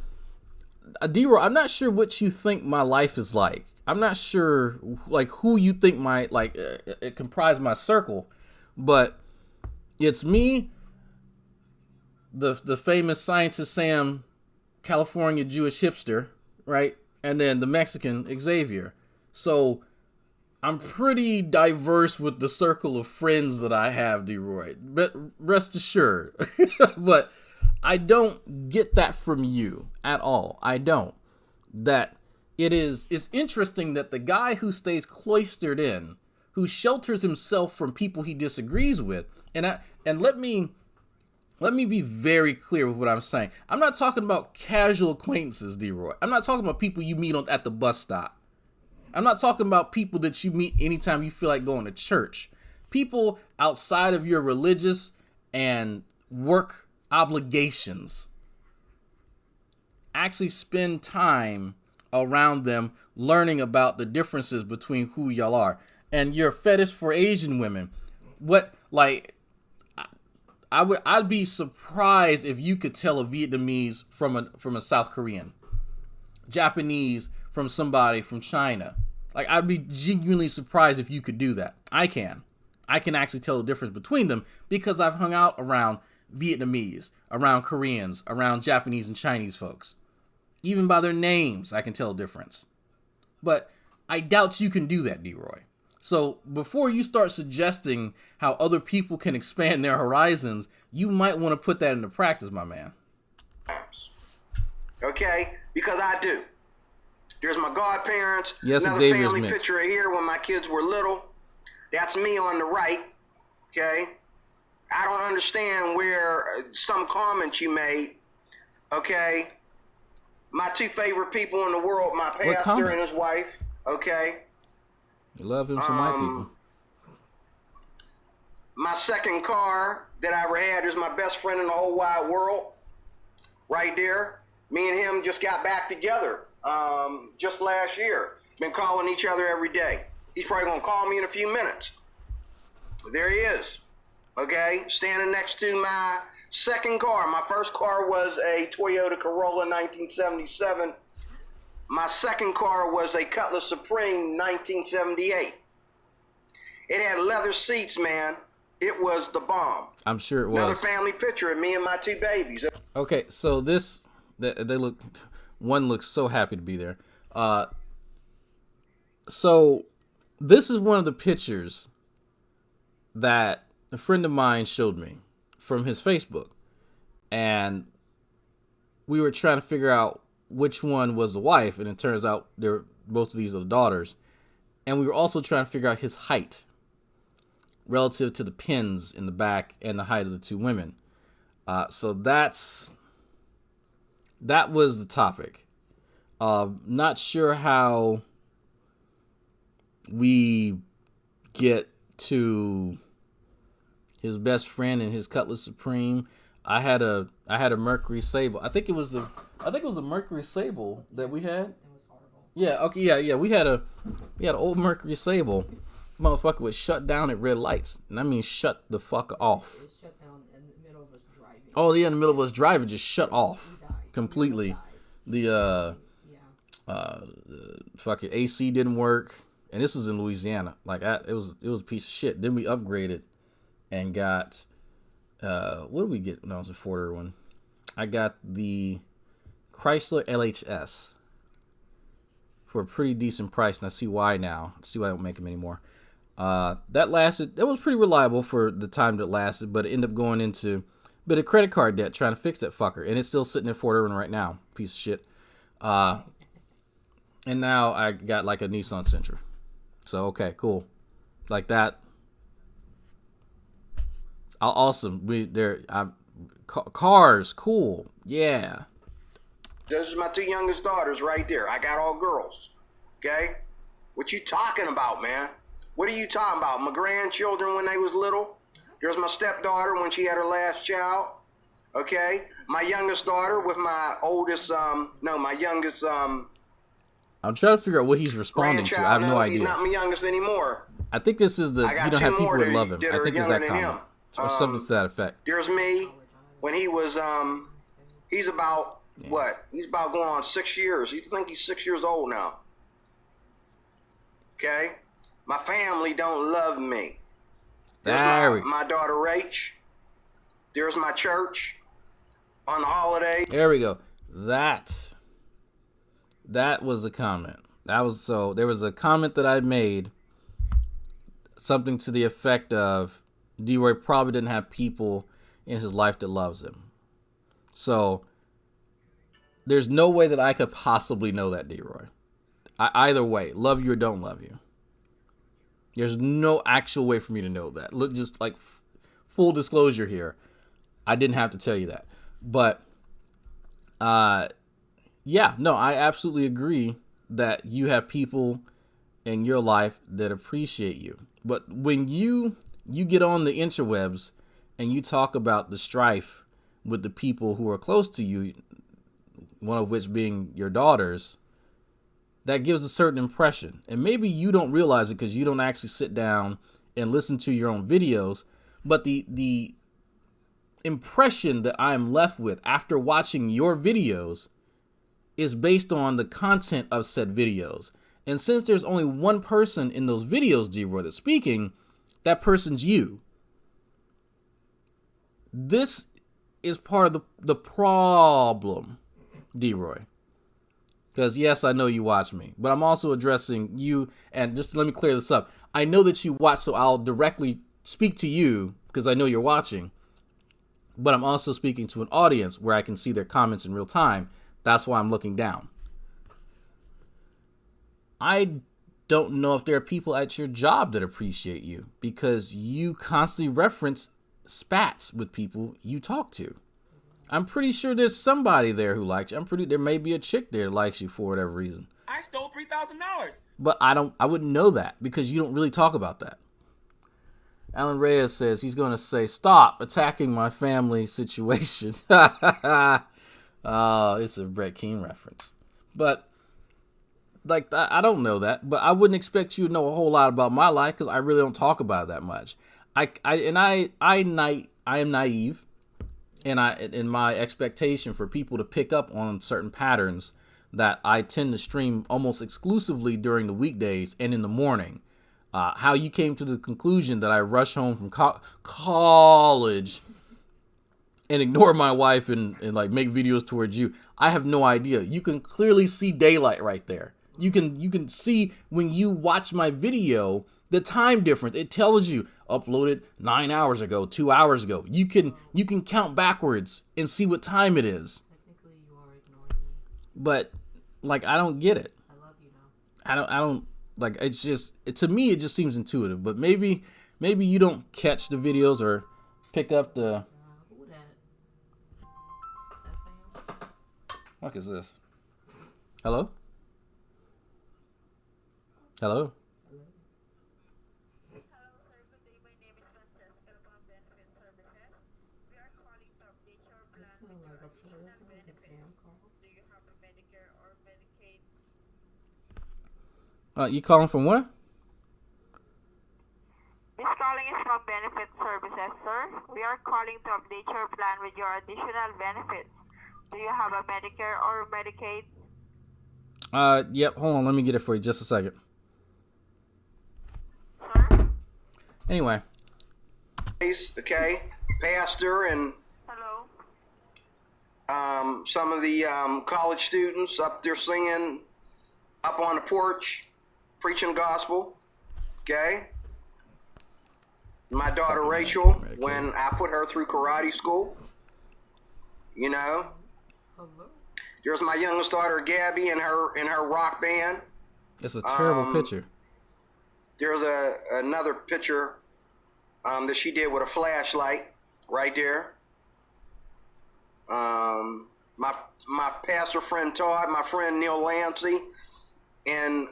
Deroy, I'm not sure what you think my life is like. I'm not sure like who you think my it comprise my circle, but it's me, the famous scientist Sam, California Jewish hipster, right? And then the Mexican Xavier. So I'm pretty diverse with the circle of friends that I have, Deroy. But rest assured. But I don't get that from you at all. I don't. That it's interesting that the guy who stays cloistered in, who shelters himself from people he disagrees with, and let me be very clear with what I'm saying. I'm not talking about casual acquaintances, Deroy. I'm not talking about people you meet at the bus stop. I'm not talking about people that you meet anytime you feel like going to church. People outside of your religious and work obligations. Actually spend time around them learning about the differences between who y'all are. And your fetish for Asian women. I'd be surprised if you could tell a Vietnamese from a South Korean. Japanese from somebody from China. Like, I'd be genuinely surprised if you could do that. I can actually tell the difference between them because I've hung out around Vietnamese, around Koreans, around Japanese and Chinese folks. Even by their names, I can tell the difference. But I doubt you can do that, Deroy. So before you start suggesting how other people can expand their horizons, you might want to put that into practice, my man. Okay? Because I do. There's my godparents. Yes, another Xavier's family mixed. picture here when my kids were little. That's me on the right. Okay? I don't understand where some comments you made. Okay? My two favorite people in the world, my pastor and his wife. Okay? You love him some white people. My second car that I ever had is my best friend in the whole wide world. Right there. Me and him just got back together just last year. Been calling each other every day. He's probably going to call me in a few minutes. There he is. Okay? Standing next to my second car. My first car was a Toyota Corolla 1977. My second car was a Cutlass Supreme 1978. It had leather seats, man. It was the bomb. I'm sure it was. Another family picture of me and my two babies. Okay, so one looks so happy to be there. So this is one of the pictures that a friend of mine showed me from his Facebook. And we were trying to figure out which one was the wife, and it turns out both of these are the daughters. And we were also trying to figure out his height relative to the pins in the back and the height of the two women. So that was the topic. Not sure how we get to his best friend and his Cutlass Supreme. I had a Mercury Sable. I think it was a Mercury Sable that we had. It was horrible. Yeah. Okay. Yeah. We had an old Mercury Sable. Motherfucker was shut down at red lights, and I mean shut the fuck off. It was shut down in the middle of us driving. Oh yeah, in the middle of us driving, just shut off completely. The fucking AC didn't work, and this was in Louisiana. Like it was a piece of shit. Then we upgraded and got what did we get when I was in Fort Irwin? I got the Chrysler LHS for a pretty decent price, and I see why now. I see why I don't make them anymore. That was pretty reliable for the time that it lasted, but it ended up going into a bit of credit card debt trying to fix that fucker, and it's still sitting in Fort Irwin right now. Piece of shit. And now I got like a Nissan Sentra. So okay, cool. Like that. Awesome. Cars, cool. Yeah. Those are my two youngest daughters right there. I got all girls. Okay? What you talking about, man? What are you talking about? My grandchildren when they was little. There's my stepdaughter when she had her last child. Okay, my youngest daughter with my oldest, my youngest I'm trying to figure out what he's responding to. I grandchild. have no No, he's idea. not my youngest anymore. I think this is the I you got don't two have people more that love him. that I are think it's younger that than comment. him. Or something to that effect. There's me when he was he's about what? He's about going on 6 years. You think he's 6 years old now? Okay, my family don't love me. There's my daughter Rach. There's my church on the holiday. There we go. That was a comment. There was a comment that I made, something to the effect of Deroy probably didn't have people in his life that loves him. So there's no way that I could possibly know that, Deroy. Either way, love you or don't love you. There's no actual way for me to know that. Look, just like full disclosure here, I didn't have to tell you that. But yeah, no, I absolutely agree that you have people in your life that appreciate you. But when you get on the interwebs and you talk about the strife with the people who are close to you, one of which being your daughters, that gives a certain impression. And maybe you don't realize it because you don't actually sit down and listen to your own videos. But the impression that I'm left with after watching your videos is based on the content of said videos. And since there's only one person in those videos, Deroy, that's speaking, that person's you. This is part of the problem, Deroy. Because yes, I know you watch me, but I'm also addressing you. And just let me clear this up. I know that you watch, so I'll directly speak to you because I know you're watching. But I'm also speaking to an audience where I can see their comments in real time. That's why I'm looking down. I don't know if there are people at your job that appreciate you because you constantly reference spats with people you talk to. I'm pretty sure there's somebody there who likes you. There may be a chick there that likes you for whatever reason. I stole $3,000. But I wouldn't know that because you don't really talk about that. Alan Reyes says he's going to say, stop attacking my family situation. Oh, it's a Brett Keane reference. But, like, I don't know that. But I wouldn't expect you to know a whole lot about my life because I really don't talk about it that much. I am naive. And in my expectation for people to pick up on certain patterns that I tend to stream almost exclusively during the weekdays and in the morning. How you came to the conclusion that I rush home from college and ignore my wife and like make videos towards you, I have no idea. You can clearly see daylight right there. You can see when you watch my video the time difference. It tells you uploaded 9 hours ago, 2 hours ago. You can count backwards and see what time it is. Technically, you are ignoring me. But like I don't get it. I love you now. I don't like it's just to me it just seems intuitive. But maybe you don't catch the videos or pick up the. Who that? That Sam? What is this? Hello? Hello? You calling from where? This calling is from Benefit Services, sir. We are calling to update your plan with your additional benefits. Do you have a Medicare or Medicaid? Yep. Hold on. Let me get it for you. Just a second. Sir? Anyway. Okay, pastor and Hello? some of the college students up there singing up on the porch, preaching the gospel. Okay. My daughter Rachel, when I put her through karate school, you know. Hello? There's my youngest daughter Gabby in her rock band. It's a terrible picture. There's another picture that she did with a flashlight right there. My pastor friend Todd, my friend Neil Lancy, and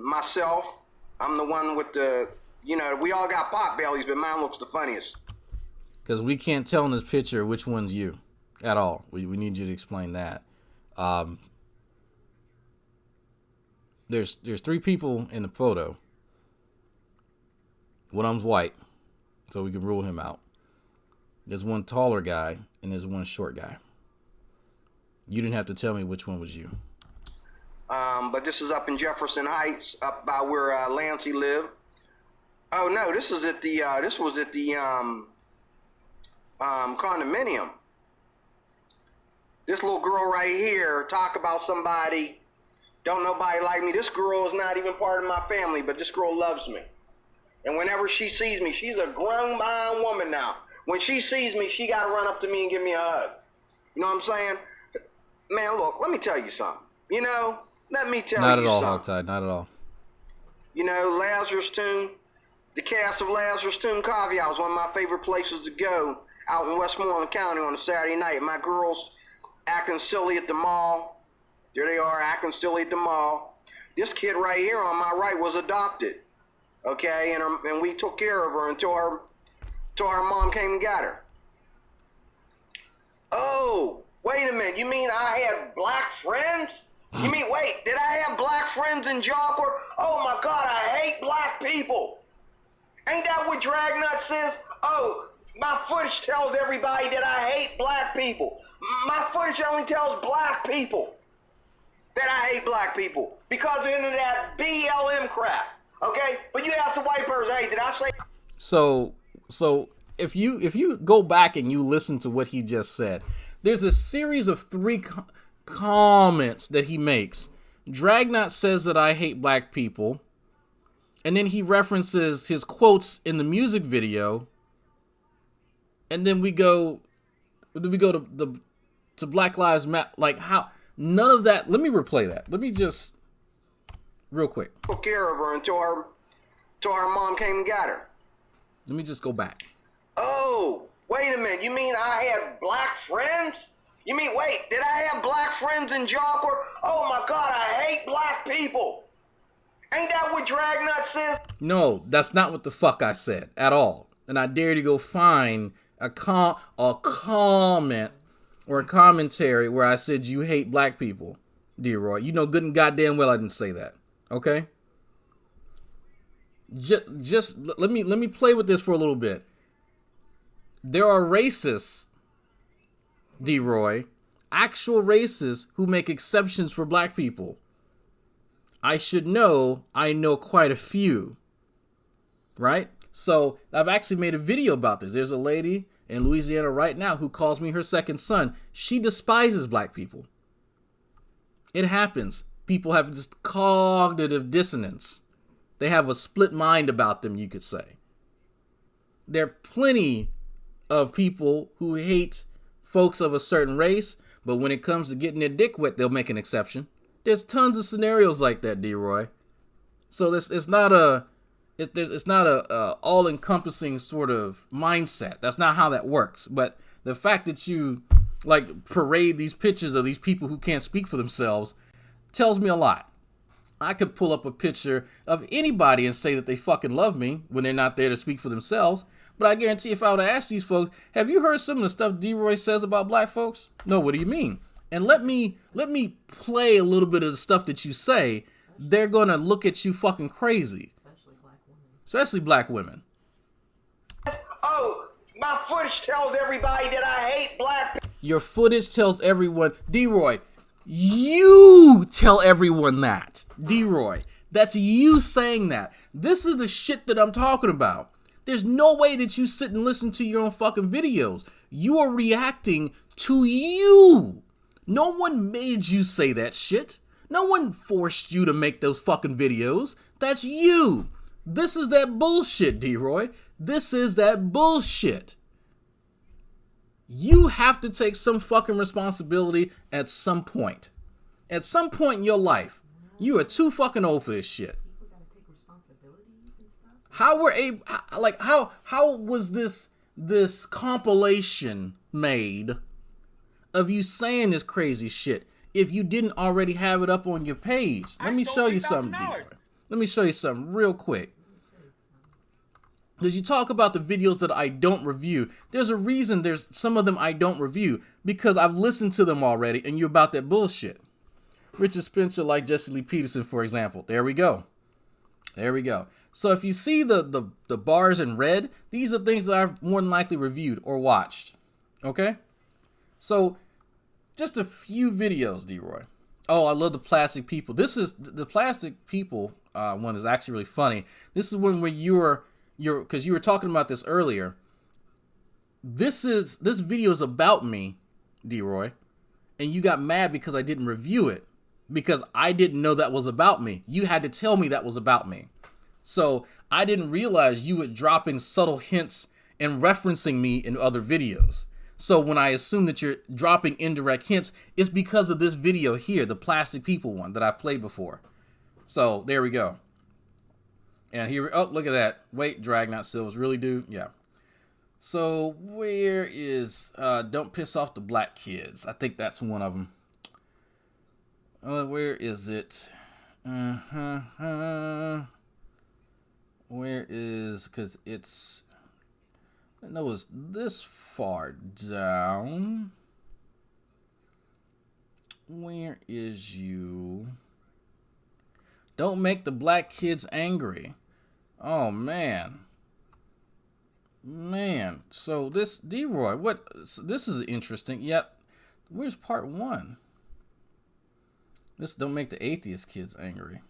myself. I'm the one with the, we all got pot bellies, but mine looks the funniest. Because we can't tell in this picture which one's you at all. We need you to explain that. There's 3 people in the photo. One of them's white, so we can rule him out. There's one taller guy, and there's one short guy. You didn't have to tell me which one was you. But this is up in Jefferson Heights, up by where Lancey lived. Oh no, this was at the condominium. This little girl right here, talk about somebody, don't nobody like me. This girl is not even part of my family, but this girl loves me. And whenever she sees me, she's a grown behind woman now. When she sees me, she got to run up to me and give me a hug. You know what I'm saying? Man, look, let me tell you something. You know, let me tell you something. Not at all, Hogtie, not at all. You know, Lazarus Tomb, the cast of Lazarus Tomb Coffee House, one of my favorite places to go out in Westmoreland County on a Saturday night. My girls acting silly at the mall. There they are, acting silly at the mall. This kid right here on my right was adopted. Okay, and we took care of her until her mom came and got her. Oh, wait a minute. You mean I had black friends? You mean, wait, did I have black friends in Joplin? Oh my God, I hate black people. Ain't that what Dragnuts is? Oh, my footage tells everybody that I hate black people. My footage only tells black people that I hate black people because of into that BLM crap. Okay, but you ask the white person, hey, did I say? So if you go back and you listen to what he just said, there's a series of 3 comments that he makes. Dragnot says that I hate black people, and then he references his quotes in the music video, and then we go to Black Lives Matter. Like, how? None of that. Let me replay that. Let me just real quick. Took care of her until her mom came and got her. Let me just go back. Oh, wait a minute. You mean I had black friends? You mean, wait, did I have black friends in Joplin? Oh my God, I hate black people. Ain't that what Dragnuts is? No, that's not what the fuck I said at all. And I dare you to go find a comment or a commentary where I said you hate black people, Deroy. You know good and goddamn well I didn't say that. Okay? Just let me play with this for a little bit. There are racists, Deroy, actual racists who make exceptions for black people. I know quite a few. Right? So, I've actually made a video about this. There's a lady in Louisiana right now who calls me her second son. She despises black people. It happens. People have just cognitive dissonance. They have a split mind about them, you could say. There are plenty of people who hate folks of a certain race, but when it comes to getting their dick wet, they'll make an exception. There's tons of scenarios like that, Deroy. So it's not a all-encompassing sort of mindset. That's not how that works. But the fact that you like parade these pictures of these people who can't speak for themselves tells me a lot. I could pull up a picture of anybody and say that they fucking love me when they're not there to speak for themselves. But I guarantee if I were to ask these folks, have you heard some of the stuff Deroy says about black folks? No, what do you mean? And let me play a little bit of the stuff that you say. They're gonna look at you fucking crazy. Especially black women. Oh, my footage tells everybody that I hate black people. Your footage tells everyone. Deroy, you tell everyone that. Deroy, that's you saying that. This is the shit that I'm talking about. There's no way that you sit and listen to your own fucking videos. You are reacting to you. No one made you say that shit. No one forced you to make those fucking videos. That's you. This is that bullshit, Deroy. This is that bullshit. You have to take some fucking responsibility at some point. At some point in your life. You are too fucking old for this shit. How was this compilation made of you saying this crazy shit if you didn't already have it up on your page? Let me show you something, Deroy. Let me show you something real quick. Because you talk about the videos that I don't review. There's a reason there's some of them I don't review, because I've listened to them already and you're about that bullshit. Richard Spencer, like Jesse Lee Peterson, for example. There we go. There we go. So if you see the bars in red, these are things that I've more than likely reviewed or watched. Okay? So just a few videos, Deroy. Oh, I love the plastic people. This is the plastic people one is actually really funny. This is when you're because you were talking about this earlier. This video is about me, Deroy, and you got mad because I didn't review it because I didn't know that was about me. You had to tell me that was about me. So I didn't realize you were dropping subtle hints and referencing me in other videos. So when I assume that you're dropping indirect hints, it's because of this video here, the plastic people one that I played before. So there we go. And here, oh, look at that. Wait, drag not silvers, really, dude? Yeah. So where is, don't piss off the black kids. I think that's one of them. Where is it? Where is, because it's, I know it's this far down. Where is you? Don't make the black kids angry. Oh, man. Man. So this, Deroy, what, this is interesting. Yep. Where's part 1? This don't make the atheist kids angry.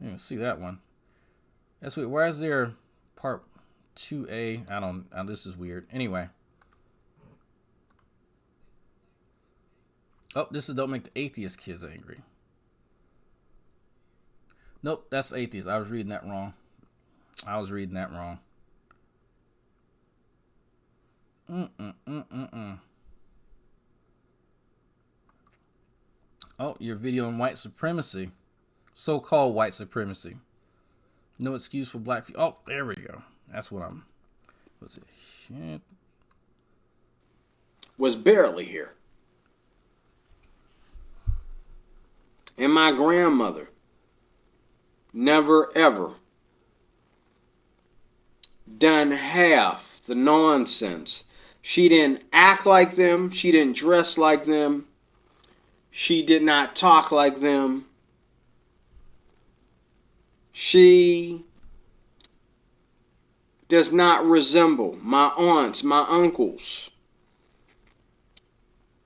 You can see that one. That's weird. Why is there part 2A? I don't, this is weird. Anyway. Oh, this is don't make the atheist kids angry. Nope, that's atheist. I was reading that wrong. Oh, your video on white supremacy. So-called white supremacy. No excuse for black people. Oh, there we go. That's what I'm... What's it? Shit. Was barely here. And my grandmother never ever done half the nonsense. She didn't act like them. She didn't dress like them. She did not talk like them. She does not resemble my aunts, my uncles.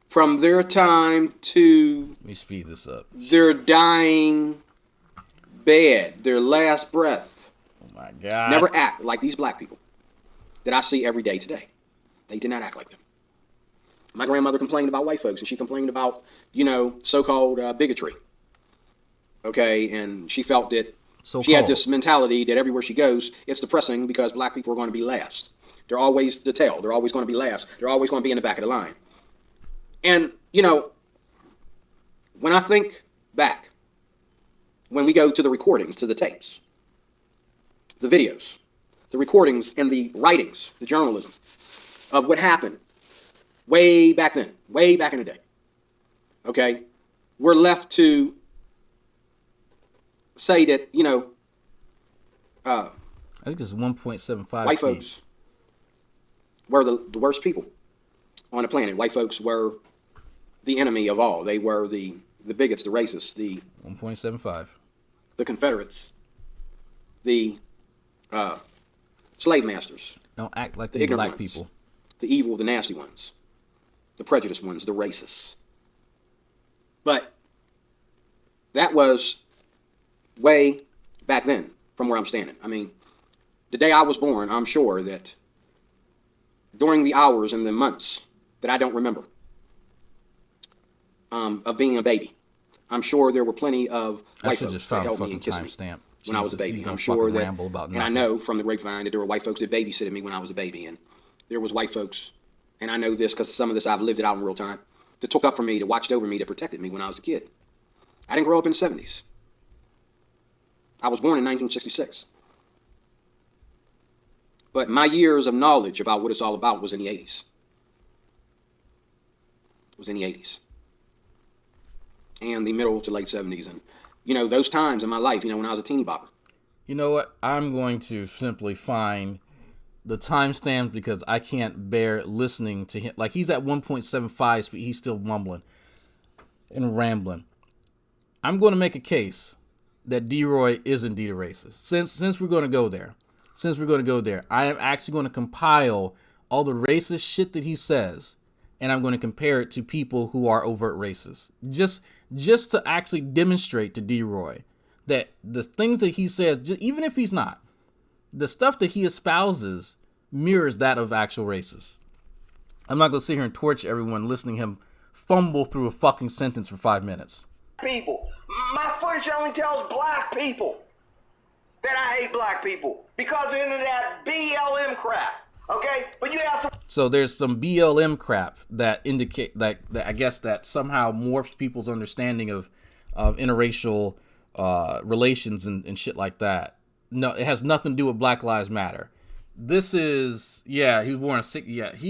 From their time to Let me speed this up. their dying bed, their last breath. Oh my God. Never act like these black people that I see every day today. They did not act like them. My grandmother complained about white folks, and she complained about, so-called bigotry. Okay, and she felt that she had this mentality that everywhere she goes, it's depressing because black people are going to be last. They're always the tail. They're always going to be last. They're always going to be in the back of the line. And, when I think back, when we go to the recordings, to the tapes, the videos, the recordings and the writings, the journalism of what happened way back then, way back in the day, okay, we're left to say that, I think this is 1.75 white folks were the worst people on the planet. White folks were the enemy of all. They were the bigots, the racists, the 1.75. the Confederates, the slave masters. Don't act like the the ignorant black ones, people. the evil, the nasty ones, the prejudiced ones, the racists. But that was way back then from where I'm standing. I mean, the day I was born, I'm sure that during the hours and the months that I don't remember of being a baby, I'm sure there were plenty of white folks that helped me and kissed me when I was a baby. I'm sure that, and I know from the grapevine that there were white folks that babysitted me when I was a baby, and there was white folks, and I know this because some of this I've lived it out in real time, that took up for me, that watched over me, that protected me when I was a kid. I didn't grow up in the 70s. I was born in 1966. But my years of knowledge about what it's all about was in the 80s. It was in the 80s. And the middle to late 70s. And, those times in my life, when I was a teeny bopper. You know what? I'm going to simply find the timestamp because I can't bear listening to him. Like, he's at 1.75 speed. He's still mumbling and rambling. I'm going to make a case that Deroy is indeed a racist. Since we're going to go there, I am actually going to compile all the racist shit that he says, and I'm going to compare it to people who are overt racists. Just to actually demonstrate to Deroy that the things that he says, even if he's not, the stuff that he espouses mirrors that of actual racists. I'm not going to sit here and torture everyone listening to him fumble through a fucking sentence for 5 minutes. People. My footage only tells black people that I hate black people because they're into that BLM crap. Okay? But you have to. So there's some BLM crap that indicate that I guess that somehow morphs people's understanding of interracial relations and shit like that. No, it has nothing to do with Black Lives Matter. This is, yeah, he was born in he's I thought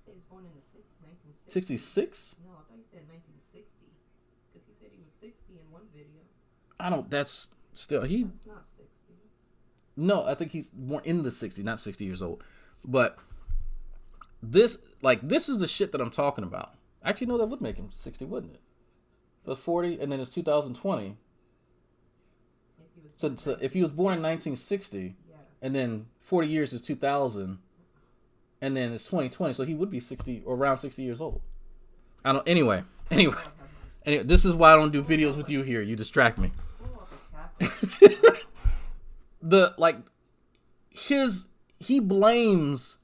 he was born in the 1960s. 66? No, I thought he said 1960. Because he said he was 60 in one video. That's still, It's not 60. no, I think he's born in the 60s, not 60 years old. But this is the shit that I'm talking about. Actually, no, that would make him 60, wouldn't it? It was 40, and then it's 2020. So if he was born in 1960, Yes. and then 40 years is 2000, and then it's 2020, so he would be 60 or around 60 years old. Anyway, this is why I don't do videos with you here. You distract me. He blames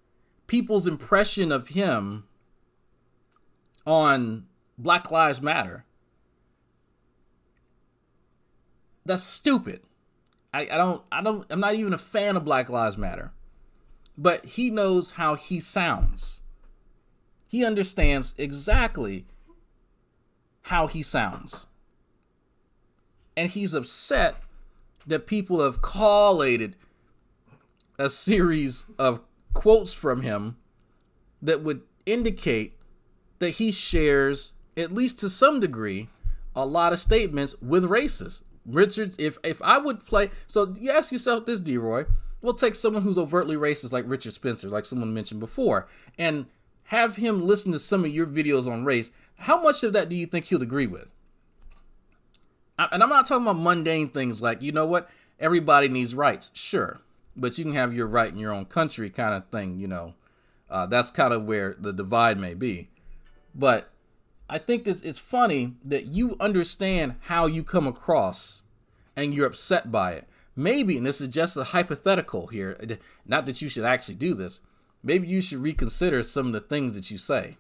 people's impression of him on Black Lives Matter. That's stupid. I'm not even a fan of Black Lives Matter. But he knows how he sounds. He understands exactly how he sounds. And he's upset that people have collated a series of quotes from him that would indicate that he shares, at least to some degree, a lot of statements with racists. Richard, if I would play, so you ask yourself this, Deroy, we'll take someone who's overtly racist like Richard Spencer, like someone mentioned before, and have him listen to some of your videos on race. How much of that do you think he'll agree with? And I'm not talking about mundane things like, you know what, everybody needs rights. Sure, but you can have your right in your own country kind of thing, you know. That's kind of where the divide may be. But I think it's funny that you understand how you come across and you're upset by it. Maybe, and this is just a hypothetical here, not that you should actually do this, maybe you should reconsider some of the things that you say.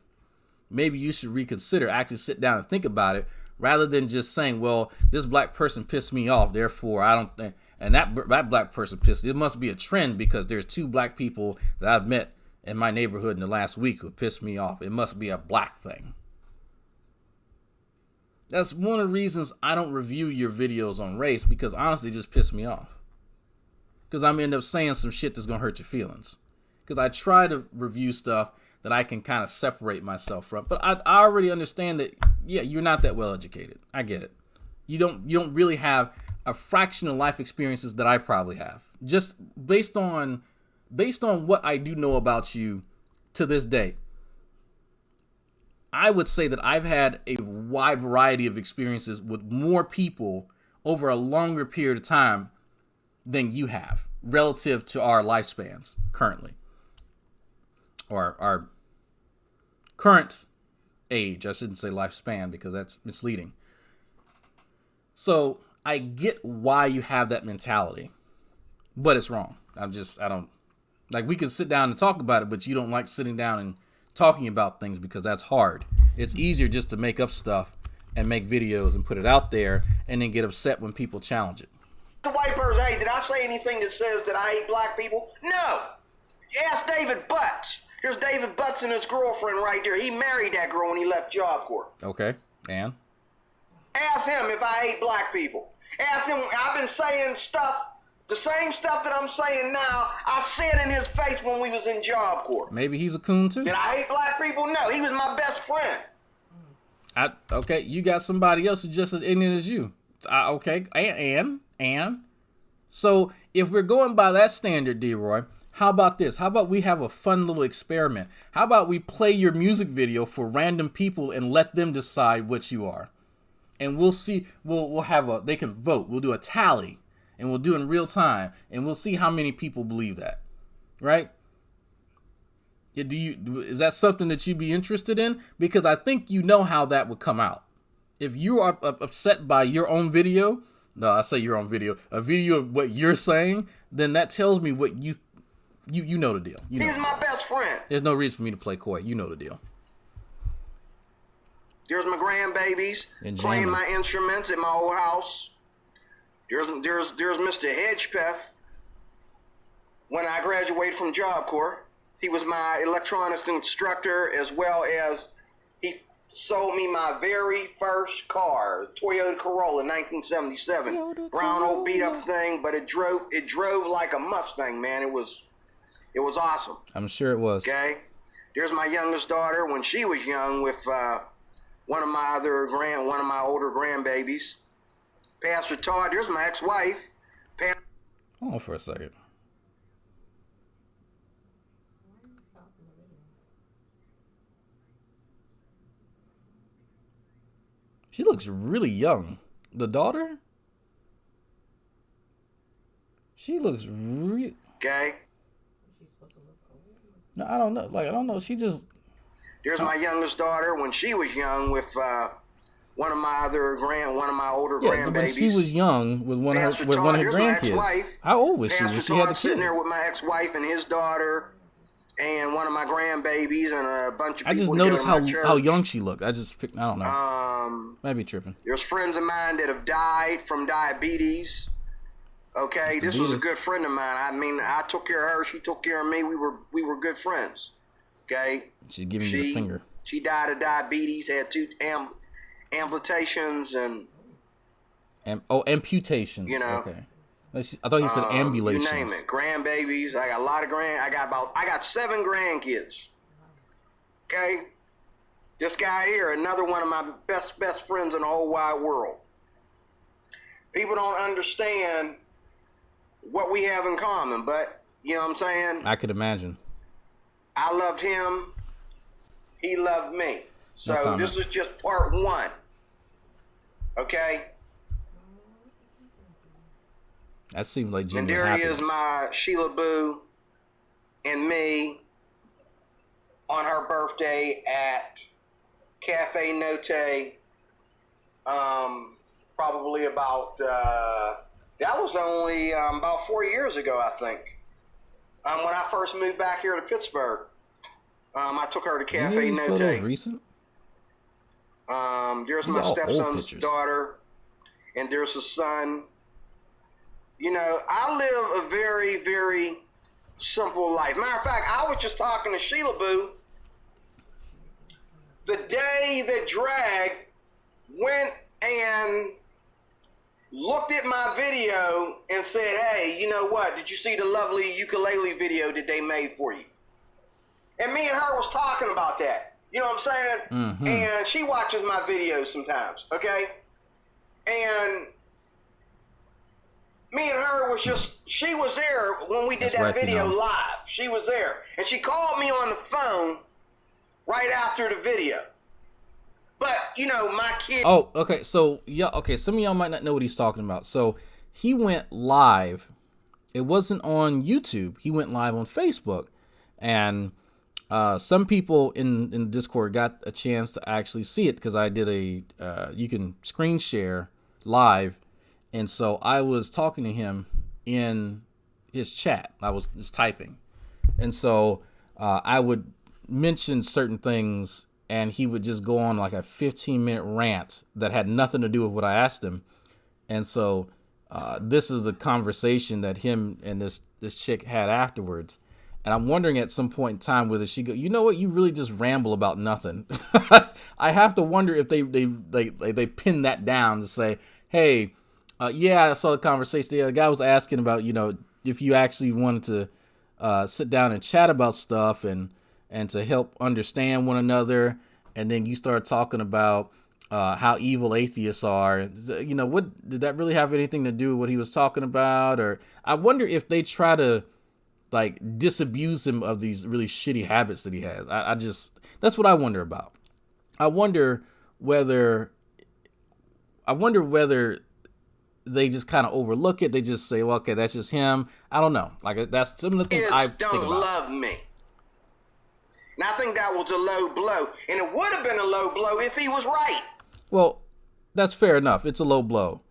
Maybe you should reconsider, actually sit down and think about it, rather than just saying, well, this black person pissed me off, therefore I don't think, and that black person pissed, it must be a trend because there's 2 black people that I've met in my neighborhood in the last week who pissed me off. It must be a black thing. That's one of the reasons I don't review your videos on race, because honestly, it just pissed me off. Because I'm end up saying some shit that's going to hurt your feelings. Because I try to review stuff that I can kind of separate myself from. But I already understand that, yeah, you're not that well educated. I get it. You don't really have a fraction of life experiences that I probably have. Just based on what I do know about you to this day, I would say that I've had a wide variety of experiences with more people over a longer period of time than you have relative to our lifespans currently. Or our current age. I shouldn't say lifespan because that's misleading. So I get why you have that mentality, but it's wrong. We can sit down and talk about it, but you don't like sitting down and talking about things because that's hard. It's easier just to make up stuff and make videos and put it out there and then get upset when people challenge it. The white person, hey, did I say anything that says that I hate black people? No. You ask David Butts. Here's David Butts and his girlfriend right there. He married that girl when he left Job Corps. Okay, and? Ask him if I hate black people. Ask him, I've been saying stuff, the same stuff that I'm saying now, I said in his face when we was in Job Corps. Maybe he's a coon too? Did I hate black people? No, he was my best friend. Okay, you got somebody else who's just as ignorant as you. Okay, and So if we're going by that standard, Deroy, how about this? How about we have a fun little experiment? How about we play your music video for random people and let them decide what you are? And we'll see. We'll have a. They can vote. We'll do a tally, and we'll do it in real time, and we'll see how many people believe that. Right? Yeah, is that something that you'd be interested in? Because I think you know how that would come out. If you are upset by your own video, no, I say your own video, a video of what you're saying, then that tells me what you know the deal. You know. He's my best friend. There's no reason for me to play coy. You know the deal. There's my grandbabies And playing jamming. my instruments at my old house. There's Mr. Hedgepeth. When I graduated from Job Corps, he was my electronics instructor, as well as he sold me my very first car, Toyota Corolla, 1977. Brown old beat up thing, but it drove like a Mustang, man. It was awesome. I'm sure it was. Okay. There's my youngest daughter when she was young with one of my older grandbabies. Pastor Todd. There's my ex-wife. Hold on for a second. She looks really young. The daughter? She looks real. Okay. No, I don't know. I don't know. She just. There's my youngest daughter when she was young with one of my older Yeah, grandbabies. when she was young with one of her grandkids. How old was she when she had the sitting kid? there with my ex-wife and his daughter, and one of my grandbabies and a bunch of people. I just noticed how young she looked. I don't know. Maybe tripping. There's friends of mine that have died from diabetes. Okay, this was a good friend of mine. I mean, I took care of her. She took care of me. We were good friends. Okay. She's giving you the finger. She died of diabetes. Had 2 amputations and. Amputations. You know. Okay. I thought you said ambulations. You name it. Grandbabies. I got a lot of I got 7 grandkids. Okay. This guy here, another one of my best friends in the whole wide world. People don't understand what we have in common, but you know what I'm saying? I could imagine. I loved him. He loved me. So this is just part 1. Okay? That seems like genuine And there happiness. is my Sheila Boo and me on her birthday at Cafe Note. Probably about, that was only about 4 years ago, I think. When I first moved back here to Pittsburgh, I took her to Cafe Note. Photos recent? There's These my are all old stepson's pictures. daughter, and there's his son. You know, I live a very, very simple life. Matter of fact, I was just talking to Sheila Boo the day that Drag went and looked at my video and said, hey, you know what? Did you see the lovely ukulele video that they made for you? And me and her was talking about that. You know what I'm saying? Mm-hmm. And she watches my videos sometimes, okay? And me and her was she was there when we did That's that right, video Phenom. live. She was there. And she called me on the phone right after the video. But, you know, my kid... Oh, okay. So, yeah, okay. Some of y'all might not know what he's talking about. So, he went live. It wasn't on YouTube. He went live on Facebook. And some people in Discord got a chance to actually see it because I did you can screen share live. And so I was talking to him in his chat. I was just typing. And so I would mention certain things and he would just go on like a 15-minute rant that had nothing to do with what I asked him. And so this is the conversation that him and this chick had afterwards. And I'm wondering at some point in time whether she go, you know what, you really just ramble about nothing. I have to wonder if they pin that down to say, hey, yeah, I saw the conversation. The guy was asking about, you know, if you actually wanted to sit down and chat about stuff and to help understand one another. And then you start talking about how evil atheists are. You know, what did that really have anything to do with what he was talking about? Or I wonder if they try to like disabuse him of these really shitty habits that he has. I just, that's what I wonder about. I wonder whether they just kind of overlook it. They just say, well, okay, that's just him. I don't know. Like, that's some of the things Kids I don't think about. love me. And I think that was a low blow. And it would have been a low blow if he was right. Well, that's fair enough. It's a low blow.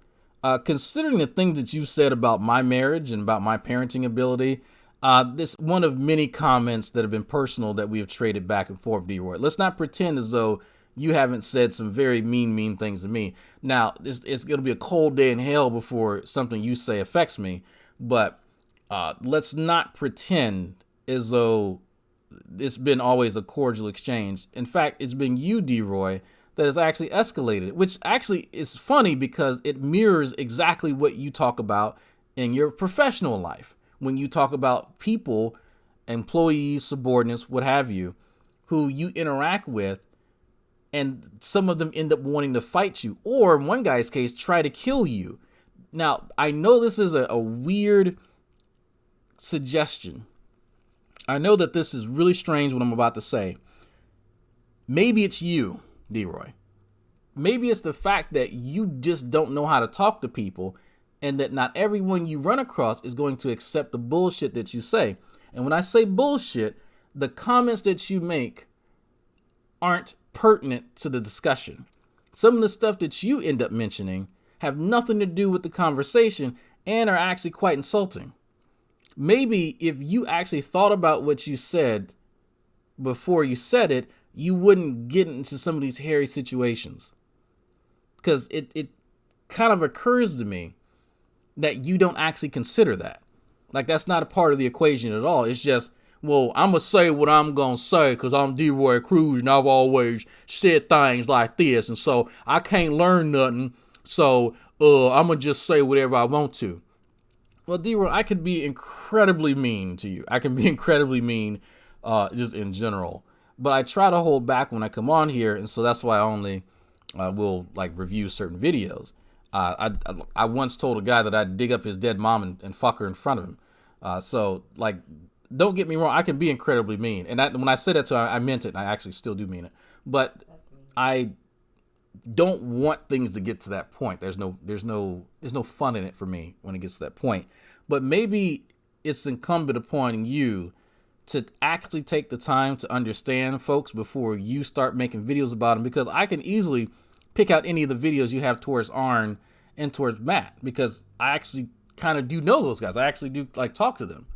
Considering the things that you said about my marriage and about my parenting ability, this one of many comments that have been personal that we have traded back and forth, Deroy. Let's not pretend as though you haven't said some very mean things to me. Now, it's going to be a cold day in hell before something you say affects me, but let's not pretend as though it's been always a cordial exchange. In fact, it's been you, Deroy, that has actually escalated, which actually is funny because it mirrors exactly what you talk about in your professional life. When you talk about people, employees, subordinates, what have you, who you interact with, and some of them end up wanting to fight you, or in one guy's case, try to kill you. Now, I know this is a weird suggestion. I know that this is really strange what I'm about to say. Maybe it's you, Deroy. Maybe it's the fact that you just don't know how to talk to people, and that not everyone you run across is going to accept the bullshit that you say. And when I say bullshit, the comments that you make aren't pertinent to the discussion. Some of the stuff that you end up mentioning have nothing to do with the conversation and are actually quite insulting. Maybe if you actually thought about what you said before you said it, you wouldn't get into some of these hairy situations. Because it kind of occurs to me that you don't actually consider that. Like, that's not a part of the equation at all. It's just, well, I'm going to say what I'm going to say because I'm Deroy Cruz and I've always said things like this. And so I can't learn nothing. So I'm going to just say whatever I want to. Well, Deroy, I could be incredibly mean to you. I can be incredibly mean just in general. But I try to hold back when I come on here. And so that's why I only will like review certain videos. I once told a guy that I'd dig up his dead mom and fuck her in front of him. So, like, don't get me wrong. I can be incredibly mean. And when I said that to him, I meant it. And I actually still do mean it. But I don't want things to get to that point. There's no fun in it for me when it gets to that point. But maybe it's incumbent upon you to actually take the time to understand folks before you start making videos about them. Because I can easily pick out any of the videos you have towards Arn and towards Matt, because I actually kind of do know those guys. I actually do like talk to them,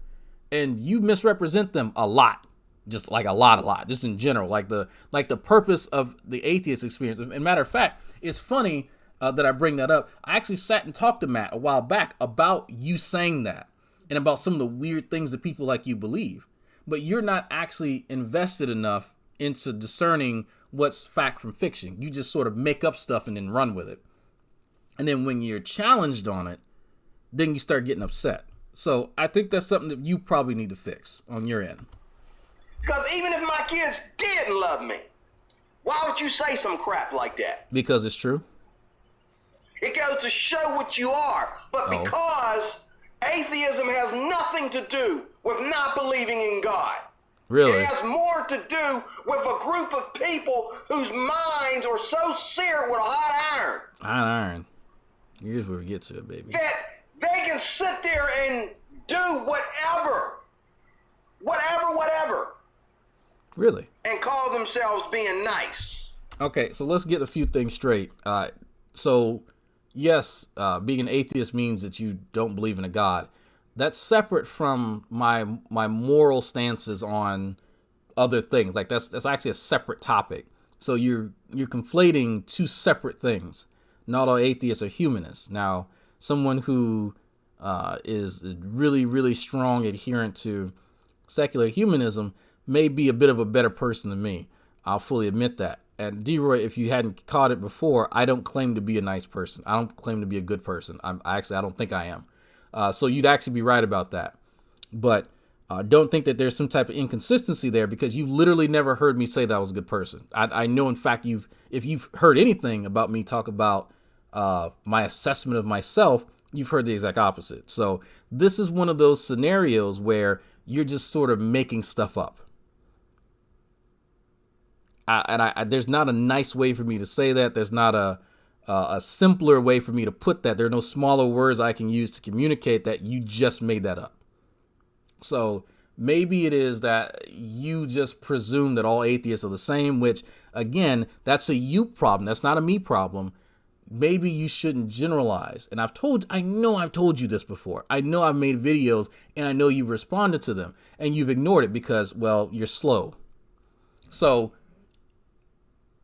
and you misrepresent them a lot, just like a lot, just in general, like the purpose of the atheist experience. And matter of fact, it's funny that I bring that up. I actually sat and talked to Matt a while back about you saying that and about some of the weird things that people like you believe, but you're not actually invested enough into discerning what's fact from fiction. You just sort of make up stuff and then run with it. And then when you're challenged on it, then you start getting upset. So I think that's something that you probably need to fix on your end. Because even if my kids didn't love me, why would you say some crap like that? Because it's true. It goes to show what you are. But because atheism has nothing to do with not believing in God. Really? It has more to do with a group of people whose minds are so seared with a hot iron. Hot iron. Here's where we get to it, baby. That they can sit there and do whatever. Really? And call themselves being nice. Okay, so let's get a few things straight. So, yes, being an atheist means that you don't believe in a God. That's separate from my moral stances on other things. Like that's actually a separate topic. So you're conflating two separate things. Not all atheists are humanists. Now, someone who is really, really strong adherent to secular humanism may be a bit of a better person than me. I'll fully admit that. And Deroy, if you hadn't caught it before, I don't claim to be a nice person. I don't claim to be a good person. I don't think I am. So you'd actually be right about that. But Don't think that there's some type of inconsistency there, because you literally never heard me say that I was a good person. I know, in fact, if you've heard anything about me talk about my assessment of myself, you've heard the exact opposite. So this is one of those scenarios where you're just sort of making stuff up. There's not a nice way for me to say that. There's not a simpler way for me to put that. There are no smaller words I can use to communicate that you just made that up. So maybe it is that you just presume that all atheists are the same, which, again, that's a you problem. That's not a me problem. Maybe you shouldn't generalize. And I know I've told you this before. I know I've made videos, and I know you've responded to them, and you've ignored it because, well, you're slow. So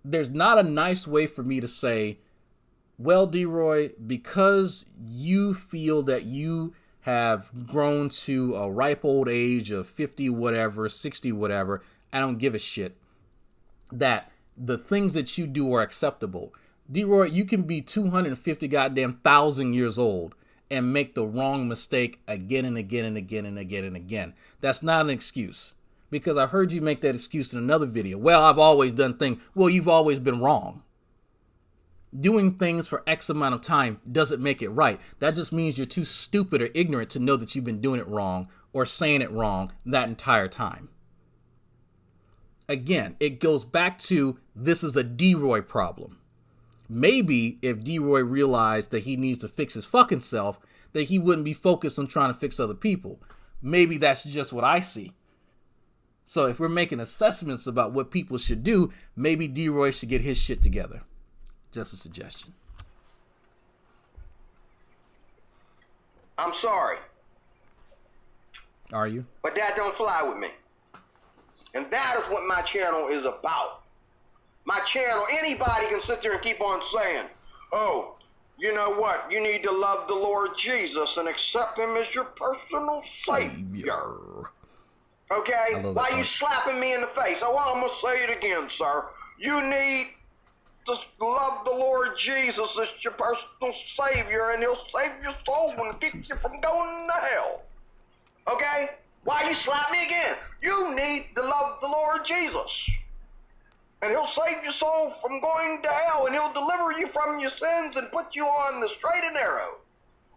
there's not a nice way for me to say, well, Deroy, because you feel that you have grown to a ripe old age of 50 whatever, 60 whatever, I don't give a shit that the things that you do are acceptable. Deroy, you can be 250 goddamn thousand years old and make the wrong mistake again and again and again and again and again. That's not an excuse, because I heard you make that excuse in another video. Well, I've always done things. Well, you've always been wrong. Doing things for X amount of time doesn't make it right. That just means you're too stupid or ignorant to know that you've been doing it wrong or saying it wrong that entire time. Again, it goes back to, this is a Deroy problem. Maybe if Deroy realized that he needs to fix his fucking self, that he wouldn't be focused on trying to fix other people. Maybe that's just what I see. So if we're making assessments about what people should do, maybe Deroy should get his shit together. Just a suggestion. I'm sorry, Are you? but that don't fly with me. And that is what my channel is about. My channel, anybody can sit there and keep on saying, oh, you know what? You need to love the Lord Jesus and accept him as your personal savior. Okay? Why are you slapping me in the face? Oh, well, I'm going to say it again, sir. You need to love the Lord Jesus as your personal savior, and he'll save your soul and keep you from going to hell. Okay? Why you slap me again? You need to love the Lord Jesus, and he'll save your soul from going to hell, and he'll deliver you from your sins and put you on the straight and narrow.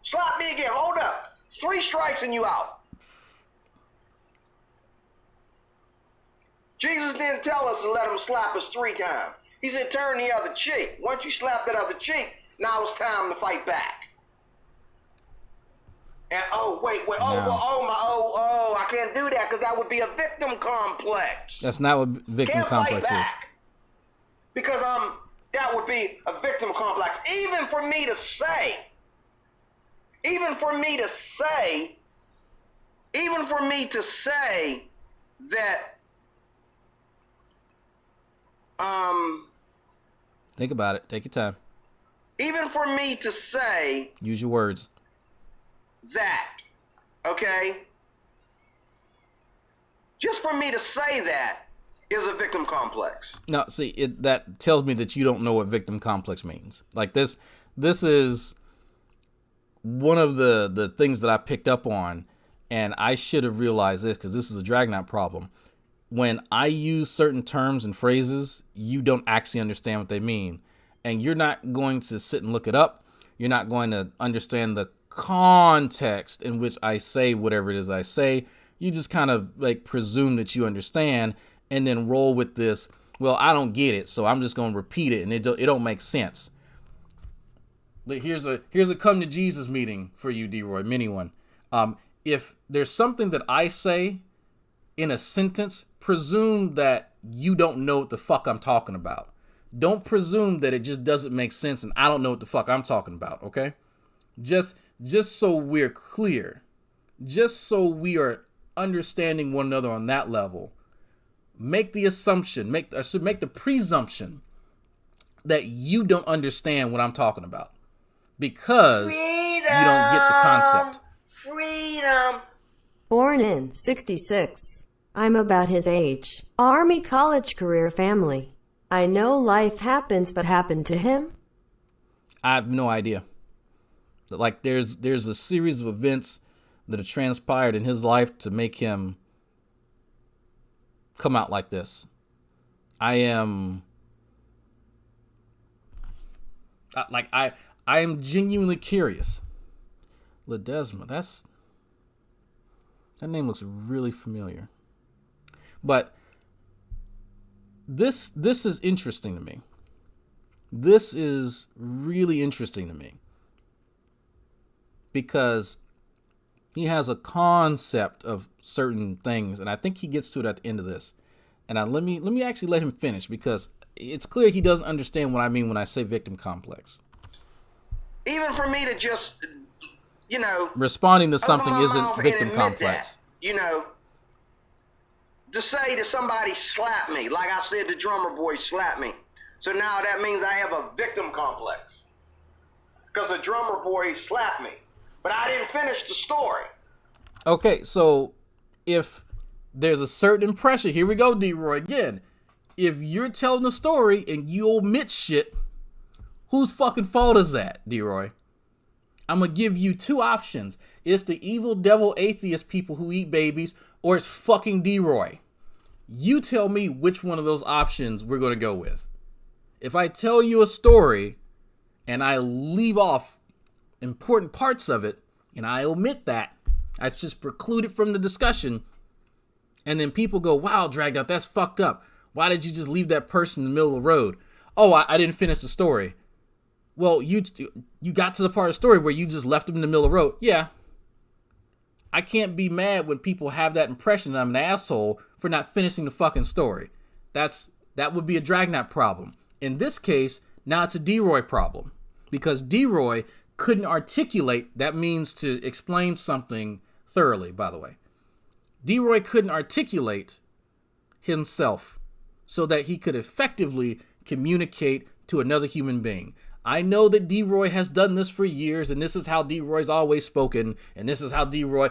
Slap me again. Hold up. 3 strikes and you out. Jesus didn't tell us to let him slap us 3 times. He said, turn the other cheek. Once you slap that other cheek, now it's time to fight back. And I can't do that because that would be a victim complex. That's not what victim complex is. Because that would be a victim complex. Even for me to say that think about it. Take your time. Even for me to say, use your words. That, okay? Just for me to say that is a victim complex. No, see, that tells me that you don't know what victim complex means. Like this is one of the things that I picked up on, and I should have realized this because this is a Dragonite problem. When I use certain terms and phrases, you don't actually understand what they mean. And you're not going to sit and look it up. You're not going to understand the context in which I say whatever it is I say. You just kind of like presume that you understand and then roll with this, well, I don't get it, so I'm just going to repeat it, and it don't make sense. But here's a come to Jesus meeting for you, Deroy, mini one. If there's something that I say in a sentence, presume that you don't know what the fuck I'm talking about. Don't presume that it just doesn't make sense and I don't know what the fuck I'm talking about, okay? Just so we're clear, just so we are understanding one another on that level, make the assumption, make the presumption that you don't understand what I'm talking about because you don't get the concept. Freedom. Born in 66. I'm about his age. Army, college, career, family. I know life happens, but happened to him? I have no idea. Like there's a series of events that have transpired in his life to make him come out like this. I am genuinely curious. Ledesma, that name looks really familiar. But this is interesting to me. This is really interesting to me because he has a concept of certain things, and I think he gets to it at the end of this. And let me actually let him finish, because it's clear he doesn't understand what I mean when I say victim complex. Even for me to just, responding to something open my isn't mouth victim and admit complex. that, to say that somebody slapped me, like I said, the drummer boy slapped me. So now that means I have a victim complex because the drummer boy slapped me, but I didn't finish the story. Okay, so if there's a certain impression, here we go, Deroy, again. If you're telling a story and you omit shit, whose fucking fault is that, Deroy? I'm going to give you two options. It's the evil devil atheist people who eat babies, or it's fucking Deroy. You tell me which one of those options we're going to go with. If I tell you a story and I leave off important parts of it and I omit that, I just preclude it from the discussion, and then people go, wow, Dragged Out, that's fucked up. Why did you just leave that person in the middle of the road? Oh, I didn't finish the story. Well, you got to the part of the story where you just left them in the middle of the road. Yeah. I can't be mad when people have that impression that I'm an asshole for not finishing the fucking story. That would be a Dragnet problem. In this case, now it's a Deroy problem. Because Deroy couldn't articulate, that means to explain something thoroughly, by the way. Deroy couldn't articulate himself so that he could effectively communicate to another human being. I know that Deroy has done this for years, and this is how Deroy's always spoken, and this is how Deroy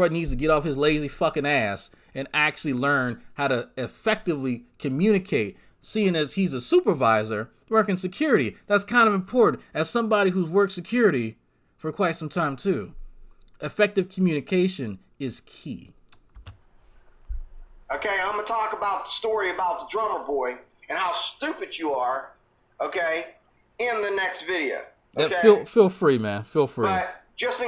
needs to get off his lazy fucking ass and actually learn how to effectively communicate, seeing as he's a supervisor working security. That's kind of important as somebody who's worked security for quite some time too. Effective communication is key. Okay, I'm going to talk about the story about the drummer boy and how stupid you are, okay, in the next video. Okay? Yeah, feel free, man. Feel free. But just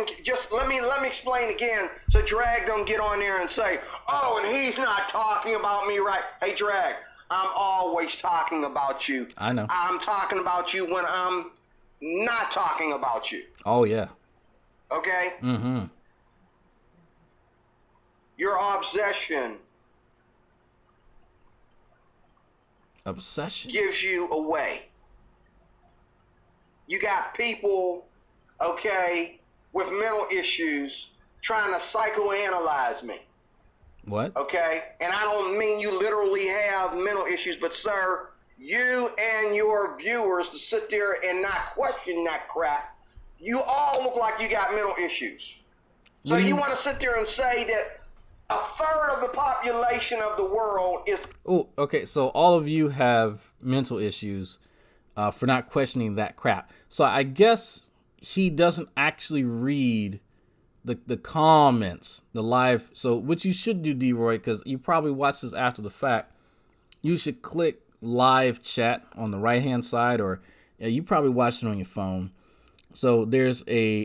let me explain again so Drag don't get on there and say, oh, and he's not talking about me right. Hey, Drag, I'm always talking about you. I know. I'm talking about you when I'm not talking about you. Oh, yeah. Okay? Mm-hmm. Your obsession gives you away. You got people, okay, with mental issues trying to psychoanalyze me. What? Okay? And I don't mean you literally have mental issues, but sir, you and your viewers to sit there and not question that crap, you all look like you got mental issues. So you want to sit there and say that a third of the population of the world is... Oh, okay, so all of you have mental issues for not questioning that crap. So I guess he doesn't actually read the comments, the live. So what you should do, Deroy, because you probably watched this after the fact, you should click live chat on the right-hand side, or you probably watched it on your phone. So there's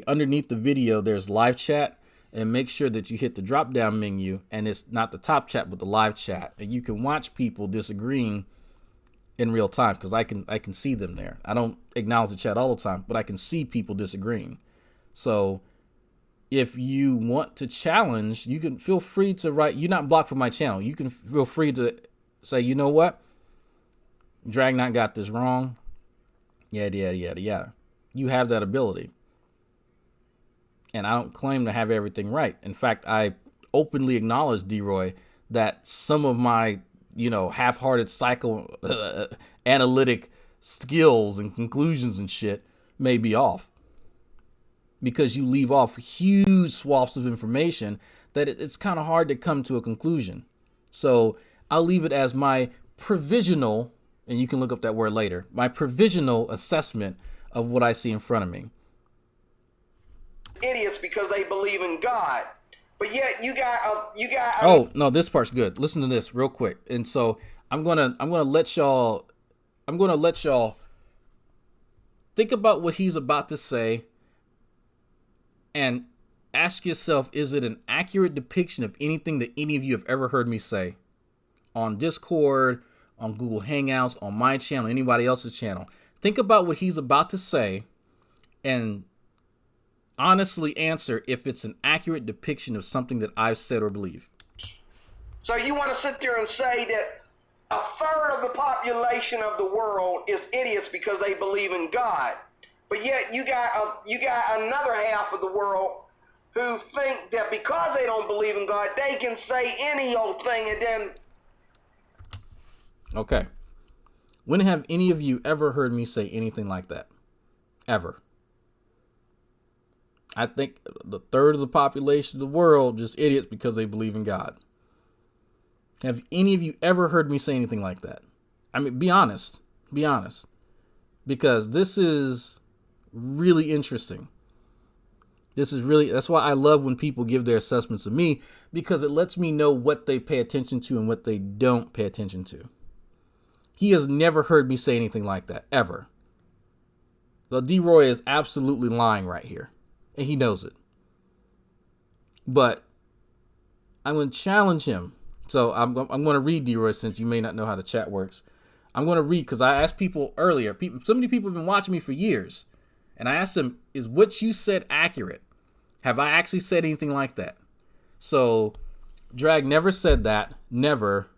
underneath the video, there's live chat, and make sure that you hit the drop-down menu, and it's not the top chat, but the live chat. And you can watch people disagreeing in real time, because I can see them there. I don't acknowledge the chat all the time, but I can see people disagreeing. So if you want to challenge, you can feel free to write. You're not blocked from my channel. You can feel free to say, you know what? Dragnet got this wrong. Yada, yada, yada, yada. You have that ability. And I don't claim to have everything right. In fact, I openly acknowledge, Deroy, that some of my, half-hearted psychoanalytic skills and conclusions and shit may be off. Because you leave off huge swaths of information that it's kind of hard to come to a conclusion. So I'll leave it as my provisional, and you can look up that word later, my provisional assessment of what I see in front of me. idiots because they believe in God. But yet you got Oh no, this part's good. Listen to this real quick. And so I'm gonna let y'all think about what he's about to say and ask yourself, is it an accurate depiction of anything that any of you have ever heard me say on Discord, on Google Hangouts, on my channel, anybody else's channel? Think about what he's about to say and honestly answer if it's an accurate depiction of something that I've said or believe. So you want to sit there and say that a third of the population of the world is idiots because they believe in God, but yet you got another half of the world who think that because they don't believe in God, they can say any old thing and then... Okay. When have any of you ever heard me say anything like that? Ever? I think the third of the population of the world just idiots because they believe in God. Have any of you ever heard me say anything like that? I mean, be honest. Be honest. Because this is really interesting. That's why I love when people give their assessments of me, because it lets me know what they pay attention to and what they don't pay attention to. He has never heard me say anything like that, ever. So Deroy is absolutely lying right here. And he knows it. But I'm going to challenge him. So I'm going to read, Deroy, since you may not know how the chat works. I'm going to read, because I asked people earlier. So many people have been watching me for years. And I asked them, is what you said accurate? Have I actually said anything like that? So Drag never said that. Never.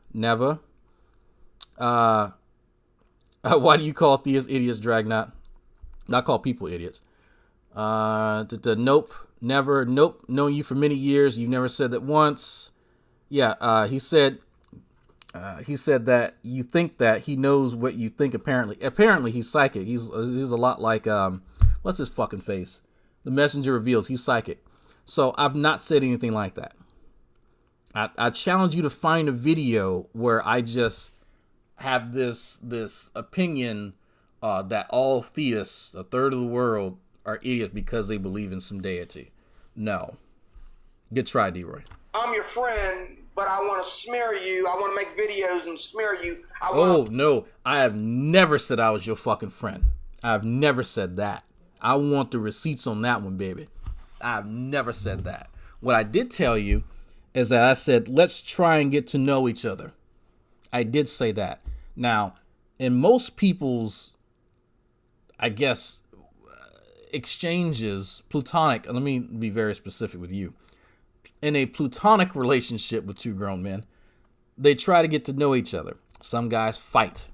Why do you call theists idiots, Drag? Not call people idiots. Nope, never. Nope, known you for many years. You've never said that once. Yeah, he said that you think that he knows what you think. Apparently he's psychic. He's a lot like what's his fucking face? The Messenger reveals he's psychic. So I've not said anything like that. I challenge you to find a video where I just have this opinion that all theists, a third of the world, are idiots because they believe in some deity. No. Good try, Deroy. I'm your friend, but I want to smear you. I want to make videos and smear you. No. I have never said I was your fucking friend. I've never said that. I want the receipts on that one, baby. I've never said that. What I did tell you is that I said, let's try and get to know each other. I did say that. Now, in most people's, I guess, exchanges, platonic, let me be very specific with you. In a platonic relationship with two grown men, they try to get to know each other. Some guys fight.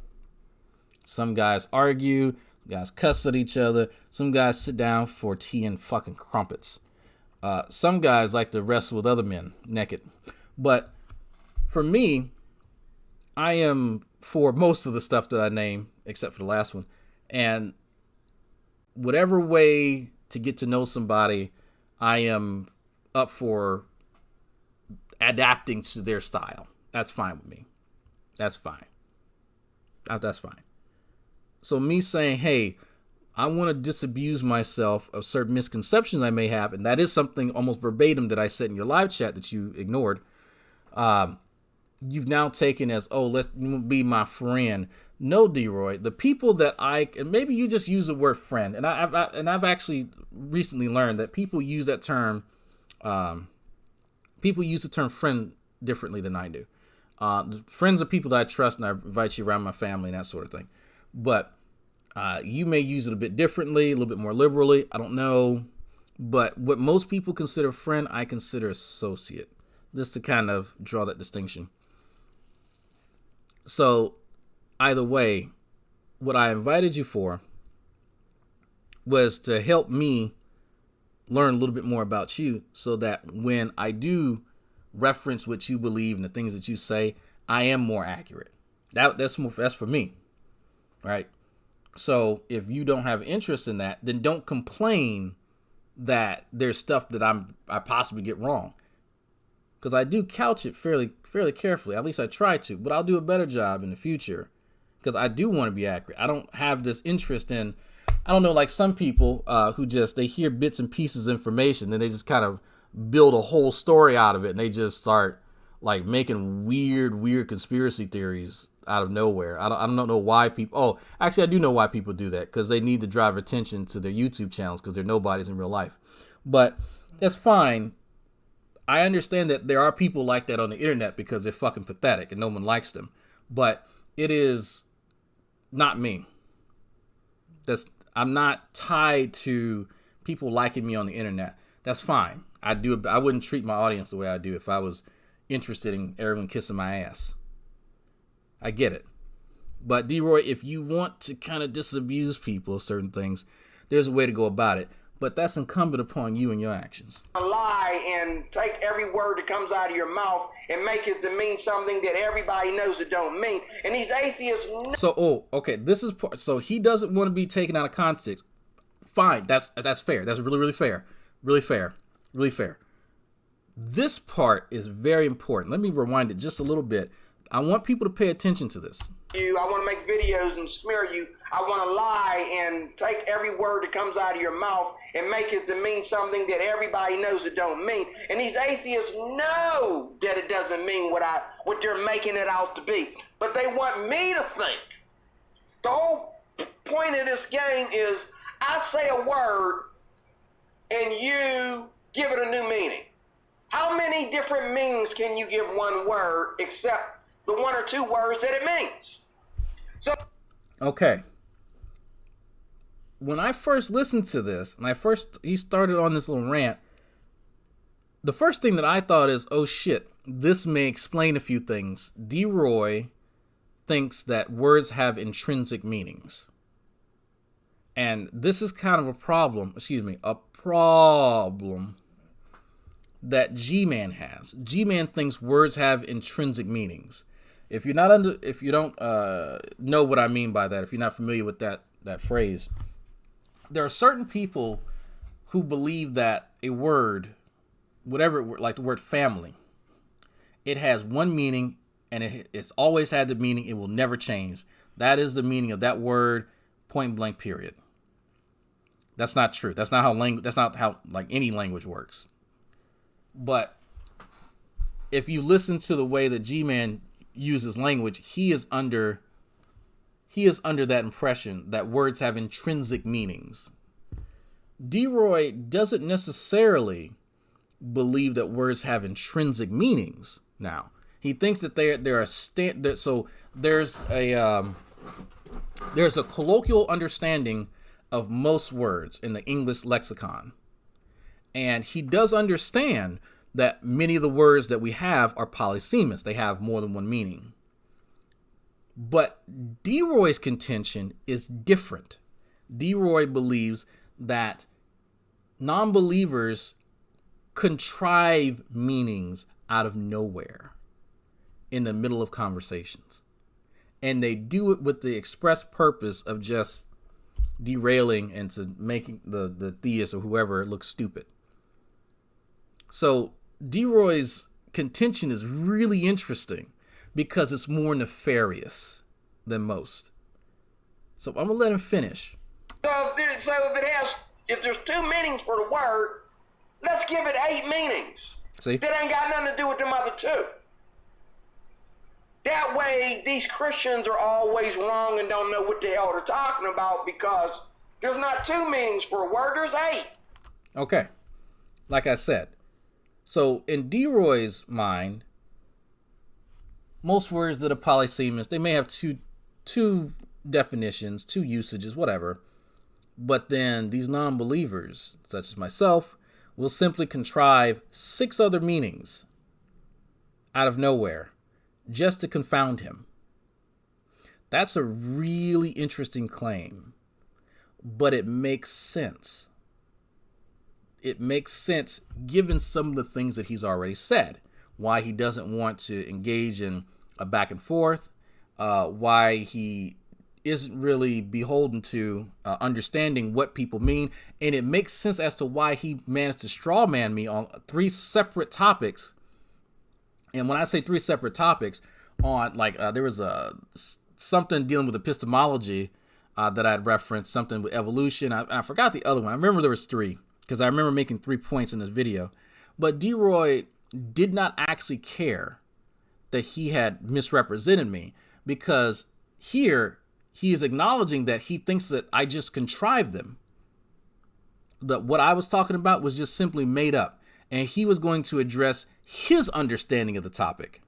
Some guys argue. Guys cuss at each other. Some guys sit down for tea and fucking crumpets. Some guys like to wrestle with other men naked. But for me, I am for most of the stuff that I name, except for the last one. And whatever way to get to know somebody, I am up for adapting to their style. That's fine with me. That's fine. That's fine. So me saying, hey, I want to disabuse myself of certain misconceptions I may have, and that is something almost verbatim that I said in your live chat that you ignored. You've now taken as, oh, let's be my friend. No, Deroy, the people that and maybe you just use the word friend, and I've actually recently learned that people use that term, friend differently than I do. Friends are people that I trust, and I invite you around my family and that sort of thing. But you may use it a bit differently, a little bit more liberally. I don't know. But what most people consider friend, I consider associate, just to kind of draw that distinction. So either way, what I invited you for was to help me learn a little bit more about you, so that when I do reference what you believe and the things that you say, I am more accurate. That's for me, right? So if you don't have interest in that, then don't complain that there's stuff that I possibly get wrong, because I do couch it fairly carefully. At least I try to, but I'll do a better job in the future, because I do want to be accurate. I don't have this interest in, I don't know, like some people who just, they hear bits and pieces of information and they just kind of build a whole story out of it, and they just start like making weird conspiracy theories out of nowhere. I don't know why people. Oh, actually, I do know why people do that, because they need to drive attention to their YouTube channels because they're nobodies in real life. But it's fine. I understand that there are people like that on the internet because they're fucking pathetic and no one likes them. But it is not me. I'm not tied to people liking me on the internet. That's fine. I wouldn't treat my audience the way I do if I was interested in everyone kissing my ass. I get it. But Deroy, if you want to kind of disabuse people of certain things, there's a way to go about it. But that's incumbent upon you and your actions. Lie and take every word that comes out of your mouth and make it to mean something that everybody knows it don't mean. And these atheists. So he doesn't want to be taken out of context. Fine, that's fair. That's really fair. Really fair. This part is very important. Let me rewind it just a little bit. I want people to pay attention to this. I want to make videos and smear you. I want to lie and take every word that comes out of your mouth and make it to mean something that everybody knows it don't mean. And these atheists know that it doesn't mean what they're making it out to be. But they want me to think. The whole point of this game is I say a word and you give it a new meaning. How many different meanings can you give one word except the one or two words that it means? So, okay. When I first listened to this, and he started on this little rant, the first thing that I thought is, oh shit, this may explain a few things. Deroy thinks that words have intrinsic meanings. And this is kind of a problem that G-Man has. G-Man thinks words have intrinsic meanings. If you don't know what I mean by that, if you're not familiar with that phrase, there are certain people who believe that a word, whatever, like the word family, it has one meaning and it's always had the meaning. It will never change. That is the meaning of that word, point blank, period. That's not true. That's not how like any language works. But if you listen to the way that G-Man uses language, he is under that impression that words have intrinsic meanings. Deroy doesn't necessarily believe that words have intrinsic meanings. Now, he thinks that there's a colloquial understanding of most words in the English lexicon. And he does understand that many of the words that we have are polysemous. They have more than one meaning. But Deroy's contention is different. Deroy believes that non-believers contrive meanings out of nowhere in the middle of conversations. And they do it with the express purpose of just derailing and to making the theist or whoever look stupid. So Deroy's contention is really interesting because it's more nefarious than most. So I'm gonna let him finish. So if there's two meanings for the word, let's give it 8 meanings. See? That ain't got nothing to do with them other 2. That way, these Christians are always wrong and don't know what the hell they're talking about because there's not 2 meanings for a word, there's 8. Okay. Like I said. So in Deroy's mind, most words that are polysemous, they may have two definitions, 2 usages, whatever. But then these non-believers, such as myself, will simply contrive 6 other meanings out of nowhere just to confound him. That's a really interesting claim, but it makes sense. It makes sense given some of the things that he's already said, why he doesn't want to engage in a back and forth, why he isn't really beholden to understanding what people mean. And it makes sense as to why he managed to straw man me on 3 separate topics. And when I say 3 separate topics, on there was something dealing with epistemology that I'd referenced, something with evolution. I forgot the other one. I remember there was 3 because I remember making 3 points in this video. But Deroy did not actually care that he had misrepresented me, because here he is acknowledging that he thinks that I just contrived them. That what I was talking about was just simply made up, and he was going to address his understanding of the topic,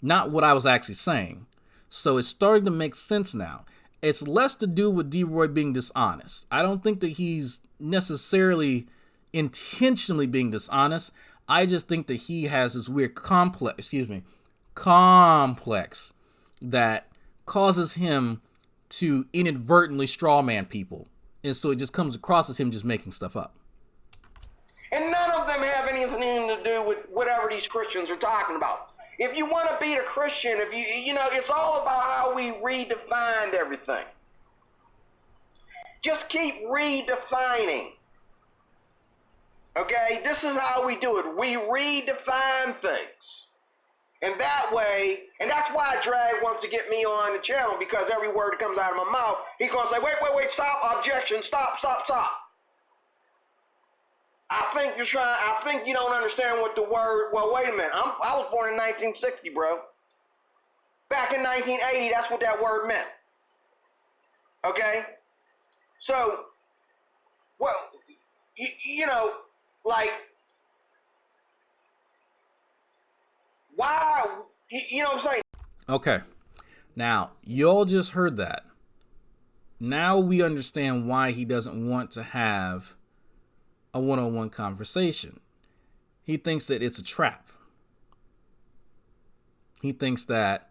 not what I was actually saying. So it's starting to make sense now. It's less to do with Deroy being dishonest. I don't think that he's necessarily intentionally being dishonest. I just think that he has this weird complex that causes him to inadvertently strawman people. And so it just comes across as him just making stuff up. And none of them have anything to do with whatever these Christians are talking about. If you want to be a Christian, it's all about how we redefined everything. Just keep redefining. Okay? This is how we do it. We redefine things. And that way, and that's why Drag wants to get me on the channel, because every word that comes out of my mouth, he's going to say, wait, stop, objection, stop. I think you don't understand what the word, well, wait a minute. I was born in 1960, bro. Back in 1980, that's what that word meant. Okay? So, well, why, you know what I'm saying? Okay. Now, y'all just heard that. Now we understand why he doesn't want to have a one-on-one conversation. He thinks that it's a trap. He thinks that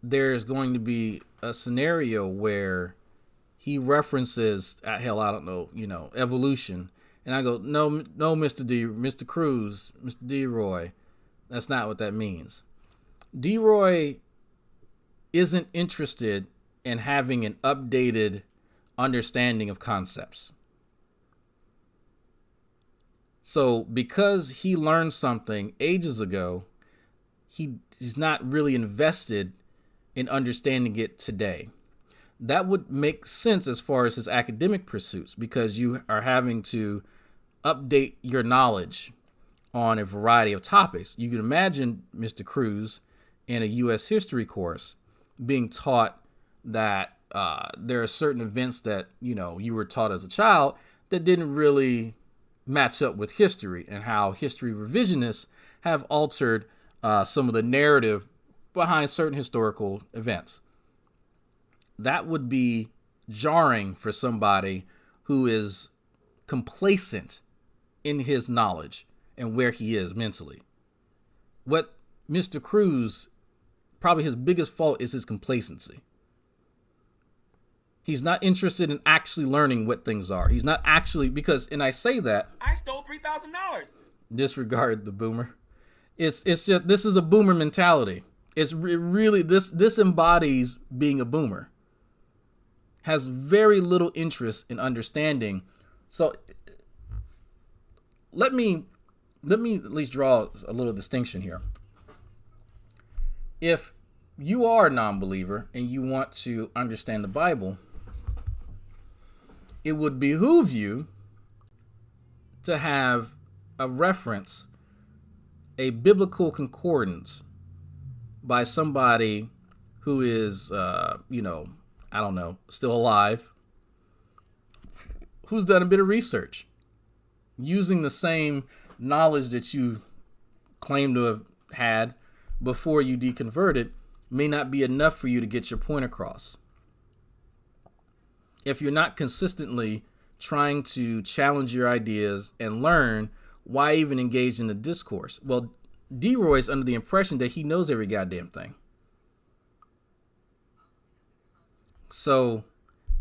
there's going to be a scenario where he references, I don't know, evolution. And I go, no, Mr. Cruz, Mr. Deroy, that's not what that means. Deroy isn't interested in having an updated understanding of concepts. So because he learned something ages ago, he's not really invested in understanding it today. That would make sense as far as his academic pursuits, because you are having to update your knowledge on a variety of topics. You can imagine Mr. Cruz in a U.S. history course being taught that there are certain events that, you were taught as a child that didn't really match up with history, and how history revisionists have altered some of the narrative behind certain historical events. That would be jarring for somebody who is complacent in his knowledge and where he is mentally. What Mr. Cruz, probably his biggest fault is his complacency. He's not interested in actually learning what things are. He's not actually, and I say that. I stole $3,000. Disregard the boomer. It's just, this is a boomer mentality. It's really, this embodies being a boomer. Has very little interest in understanding. So let me at least draw a little distinction here. If you are a non-believer and you want to understand the Bible, it would behoove you to have a reference, a biblical concordance by somebody who is, still alive, who's done a bit of research, using the same knowledge that you claim to have had before you deconverted may not be enough for you to get your point across. If you're not consistently trying to challenge your ideas and learn, why even engage in the discourse? Well, Deroy's under the impression that he knows every goddamn thing. So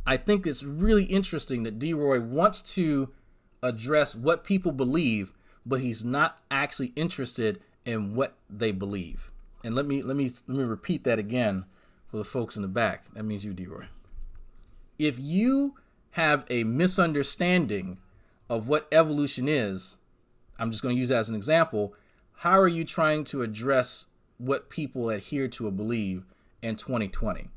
I think it's really interesting that Deroy wants to address what people believe, but he's not actually interested in what they believe. And let me repeat that again for the folks in the back. That means you, Deroy. If you have a misunderstanding of what evolution is, I'm just going to use that as an example. How are you trying to address what people adhere to or believe in 2020?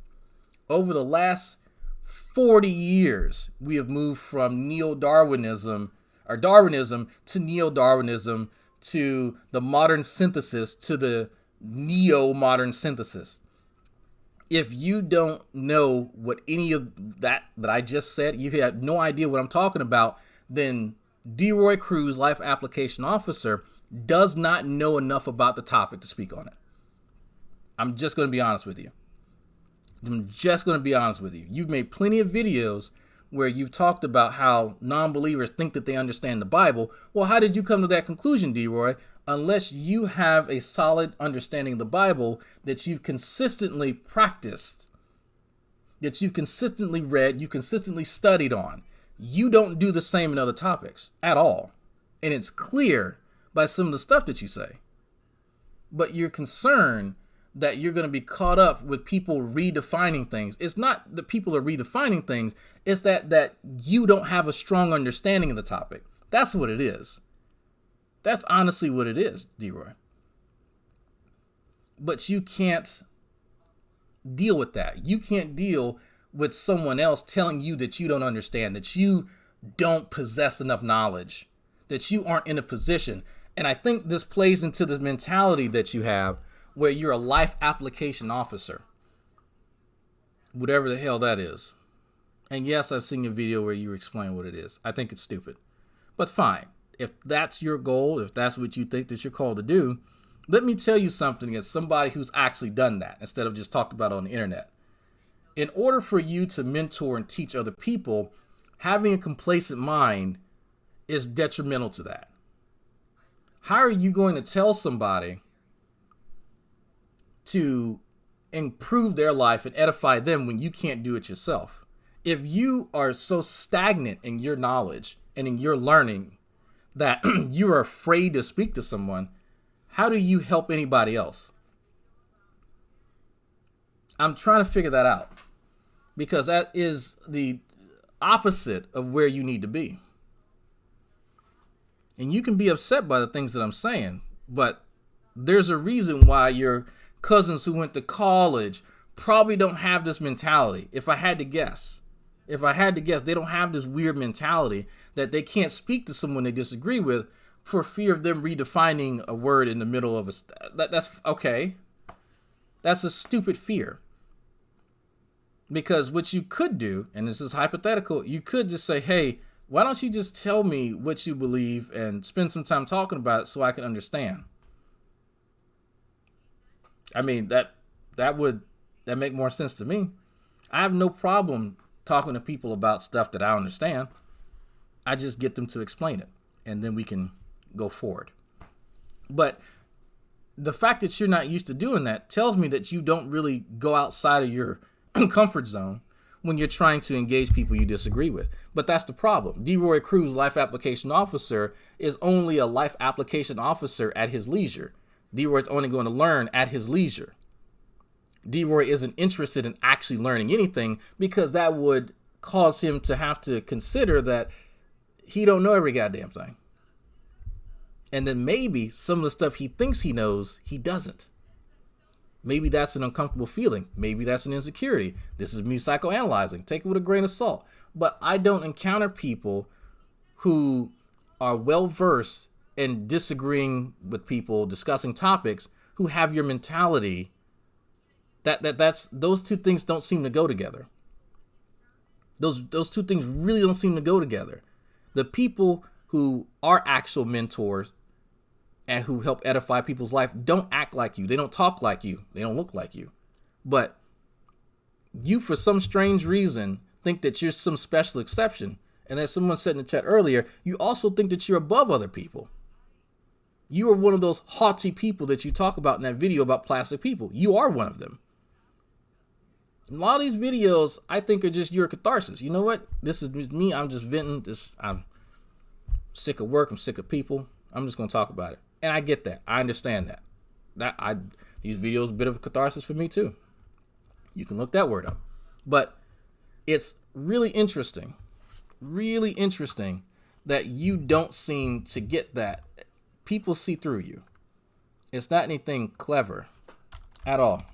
Over the last 40 years we have moved from neo-Darwinism or Darwinism to neo-Darwinism to the modern synthesis to the neo-modern synthesis. If you don't know what any of that I just said, you have no idea what I'm talking about, then Deroy Cruz, Life Application Officer, does not know enough about the topic to speak on it. I'm just going to be honest with you. You've made plenty of videos where you've talked about how non-believers think that they understand the Bible. Well, how did you come to that conclusion, Deroy? Unless you have a solid understanding of the Bible that you've consistently practiced, that you've consistently read, you consistently studied on. You don't do the same in other topics at all. And it's clear by some of the stuff that you say. But you're concerned that you're going to be caught up with people redefining things. It's not that people are redefining things. It's that you don't have a strong understanding of the topic. That's what it is. That's honestly what it is, Deroy. But you can't deal with that. You can't deal with someone else telling you that you don't understand, that you don't possess enough knowledge, that you aren't in a position. And I think this plays into the mentality that you have where you're a life application officer, whatever the hell that is. And yes, I've seen a video where you explain what it is. I think it's stupid, but fine. If that's your goal, if that's what you think that you're called to do, let me tell you something as somebody who's actually done that instead of just talked about it on the internet. In order for you to mentor and teach other people, having a complacent mind is detrimental to that. How are you going to tell somebody to improve their life and edify them when you can't do it yourself? If you are so stagnant in your knowledge and in your learning that you are afraid to speak to someone, how do you help anybody else? I'm trying to figure that out, because that is the opposite of where you need to be. And you can be upset by the things that I'm saying, but there's a reason why your cousins who went to college probably don't have this mentality. If I had to guess, they don't have this weird mentality that they can't speak to someone they disagree with for fear of them redefining a word in the middle of that's okay. That's a stupid fear. Because what you could do, and this is hypothetical, you could just say, hey, why don't you just tell me what you believe and spend some time talking about it so I can understand? I mean, that make more sense to me. I have no problem talking to people about stuff that I understand. I just get them to explain it, and then we can go forward. But the fact that you're not used to doing that tells me that you don't really go outside of your comfort zone when you're trying to engage people you disagree with. But that's the problem. Deroy Cruz, Life Application Officer, is only a life application officer at his leisure. Deroy's only going to learn at his leisure. Deroy isn't interested in actually learning anything, because that would cause him to have to consider that he don't know every goddamn thing. And then maybe some of the stuff he thinks he knows, he doesn't. Maybe that's an uncomfortable feeling. Maybe that's an insecurity. This is me psychoanalyzing. Take it with a grain of salt. But I don't encounter people who are well-versed in disagreeing with people, discussing topics, who have your mentality. That's those two things don't seem to go together. Those two things really don't seem to go together. The people who are actual mentors and who help edify people's life don't act like you. They don't talk like you. They don't look like you. But you, for some strange reason, think that you're some special exception. And as someone said in the chat earlier, you also think that you're above other people. You are one of those haughty people that you talk about in that video about plastic people. You are one of them. A lot of these videos, I think, are just your catharsis. You know what? This is me. I'm just venting this. I'm sick of work. I'm sick of people. I'm just going to talk about it. And I get that. I understand that. These videos are a bit of a catharsis for me too. You can look that word up. But it's really interesting that you don't seem to get that. People see through you. It's not anything clever at all.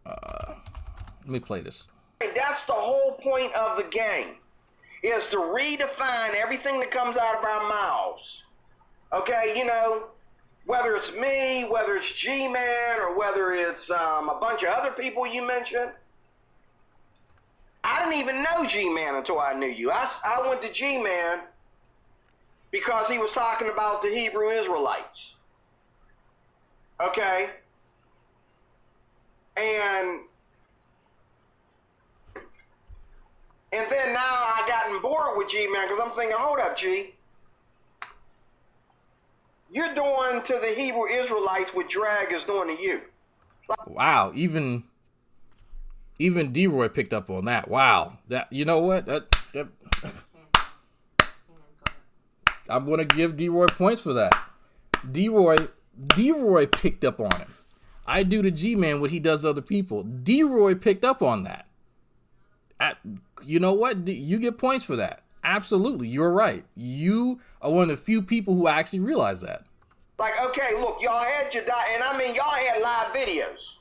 Let me play this. That's the whole point of the game, is to redefine everything that comes out of our mouths. Okay, you know, whether it's me, whether it's G-Man, or whether it's a bunch of other people you mentioned. I didn't even know G-Man until I knew you. I went to G-Man because he was talking about the Hebrew Israelites. Okay? And then now I gotten bored with G-Man because I'm thinking, hold up, G. You're doing to the Hebrew Israelites what drag is doing to you. Wow, even Deroy picked up on that. Wow, that, you know what? That I'm gonna give Deroy points for that. Deroy picked up on it. I do to G-Man what he does to other people. Deroy picked up on that. You know what? You get points for that. Absolutely, you're right. You are one of the few people who actually realize that. Like, okay, look, y'all had your and I mean, y'all had live videos.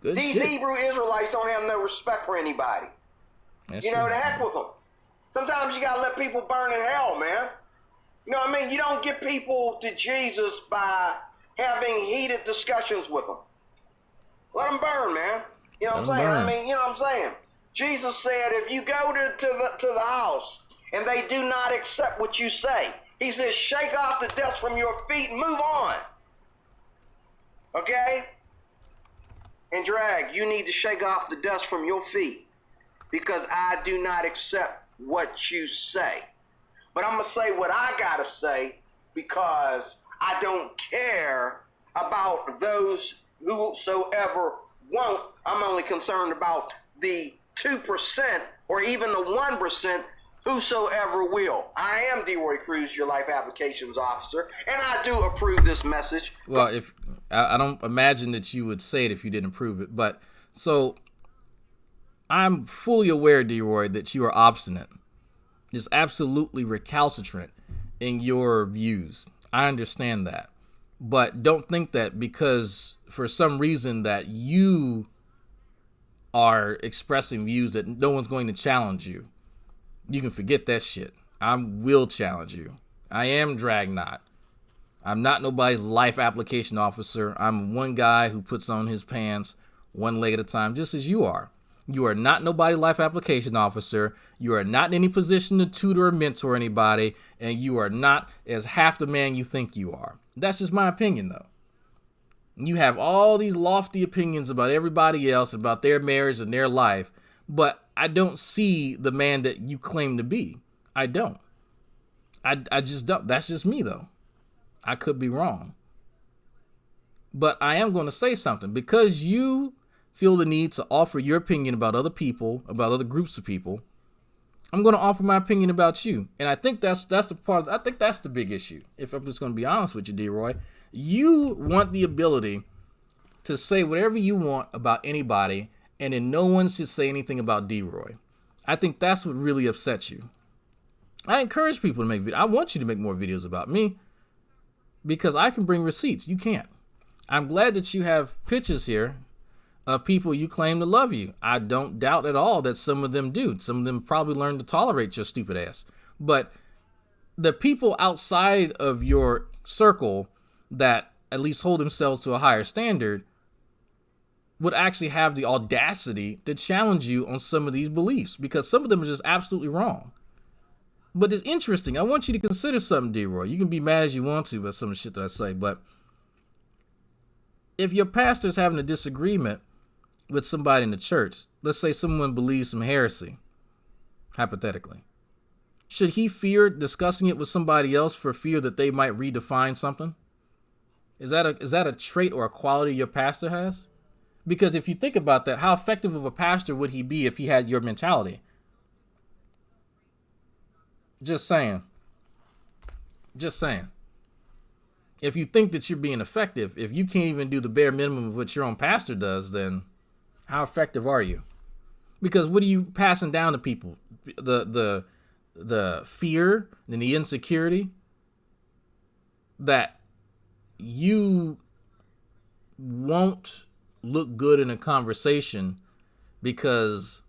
Good These shit. Hebrew Israelites don't have no respect for anybody. That's you know, true. the heck with them. Sometimes you gotta let people burn in hell, man. You know what I mean? You don't get people to Jesus by having heated discussions with them. Let them burn, man. You know what I'm saying? Burn. I mean, you know what I'm saying? Jesus said, if you go to the house and they do not accept what you say, he says, shake off the dust from your feet and move on. Okay? And drag, you need to shake off the dust from your feet because I do not accept what you say. But I'm going to say what I got to say because I don't care about those whosoever won't. I'm only concerned about the 2% or even the 1% whosoever will. I am Deroy Cruz, your life applications officer, and I do approve this message. Well, if I don't imagine that you would say it if you didn't approve it, but so I'm fully aware, Deroy, that you are obstinate, just absolutely recalcitrant in your views. I understand that, but don't think that because for some reason that you are expressing views that no one's going to challenge you. You can forget that shit. I will challenge you. I am Dragnot. I'm not nobody's life application officer. I'm one guy who puts on his pants one leg at a time, just as you are. You are not nobody's life application officer. You are not in any position to tutor or mentor anybody, and you are not as half the man you think you are. That's just my opinion, though. You have all these lofty opinions about everybody else, about their marriage and their life, but I don't see the man that you claim to be. I don't. I just don't. That's just me, though. I could be wrong. But I am going to say something. Because you feel the need to offer your opinion about other people, about other groups of people, I'm going to offer my opinion about you. And I think that's the part. I think that's the big issue. If I'm just going to be honest with you, Deroy. You want the ability to say whatever you want about anybody, and then no one should say anything about Deroy. I think that's what really upsets you. I encourage people to make videos. I want you to make more videos about me because I can bring receipts. You can't. I'm glad that you have pictures here of people you claim to love you. I don't doubt at all that some of them do. Some of them probably learned to tolerate your stupid ass. But the people outside of your circle that at least hold themselves to a higher standard would actually have the audacity to challenge you on some of these beliefs because some of them are just absolutely wrong. But it's interesting. I want you to consider something, Deroy. You can be mad as you want to about some of the shit that I say, but if your pastor's having a disagreement with somebody in the church, let's say someone believes some heresy, hypothetically, should he fear discussing it with somebody else for fear that they might redefine something? Is that a trait or a quality your pastor has? Because if you think about that, how effective of a pastor would he be if he had your mentality? Just saying. Just saying. If you think that you're being effective, if you can't even do the bare minimum of what your own pastor does, then how effective are you? Because what are you passing down to people? The fear and the insecurity that you won't look good in a conversation because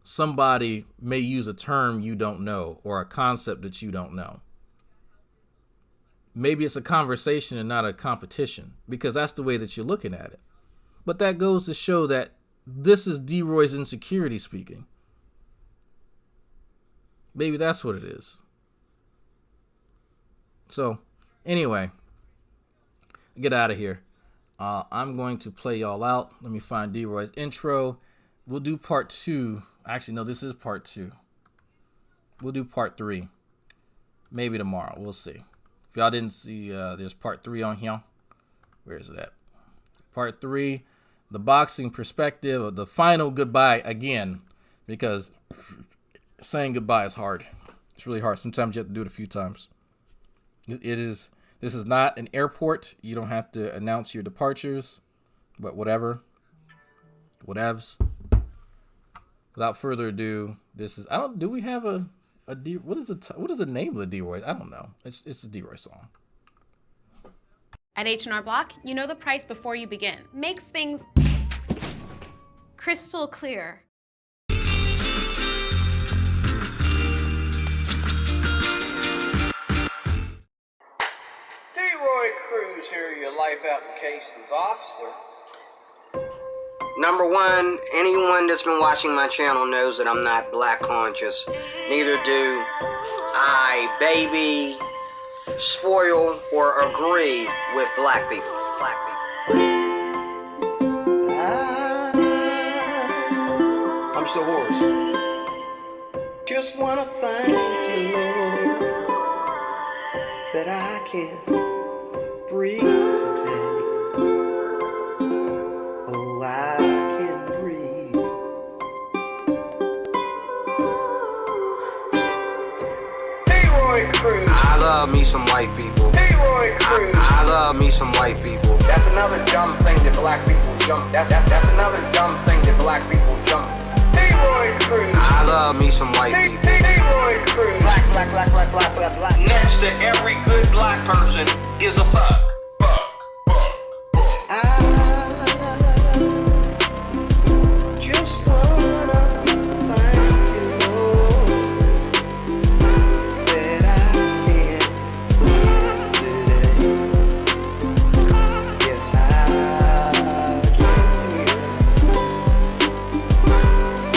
somebody may use a term you don't know or a concept that you don't know. Maybe it's a conversation and not a competition, because that's the way that you're looking at it. But that goes to show that this is Deroy's insecurity speaking. Maybe that's what it is. So, anyway, get out of here. I'm going to play y'all out. Let me find Deroy's intro. We'll do part 2. Actually, no, this is part 2. We'll do part 3. Maybe tomorrow. We'll see. If y'all didn't see, there's part 3 on here. Where is that? Part 3, the boxing perspective, the final goodbye again, because saying goodbye is hard. It's really hard. Sometimes you have to do it a few times. This is not an airport. You don't have to announce your departures, but whatevs. Without further ado, this is, do we have a what is the name of the Deroy? I don't know. It's a Deroy song. At H&R Block, you know the price before you begin. Makes things crystal clear. Deroy Cruz here, your life applications officer. Number one, anyone that's been watching my channel knows that I'm not black conscious. Neither do I, baby, spoil or agree with black people. I'm so hoarse. Just wanna thank you, Lord, that I can breathe today. Oh, I can breathe. Deroy Cruz. I love me some white people. Deroy Cruz. I love me some white people. That's another dumb thing that black people jump. That's another dumb thing that black people jump. Deroy Cruz. I love me some white people. Deroy Cruz. Black. Next to every good black person is a fuck. Just wanna thank you, Lord, that I can breathe today. Yes, I can hear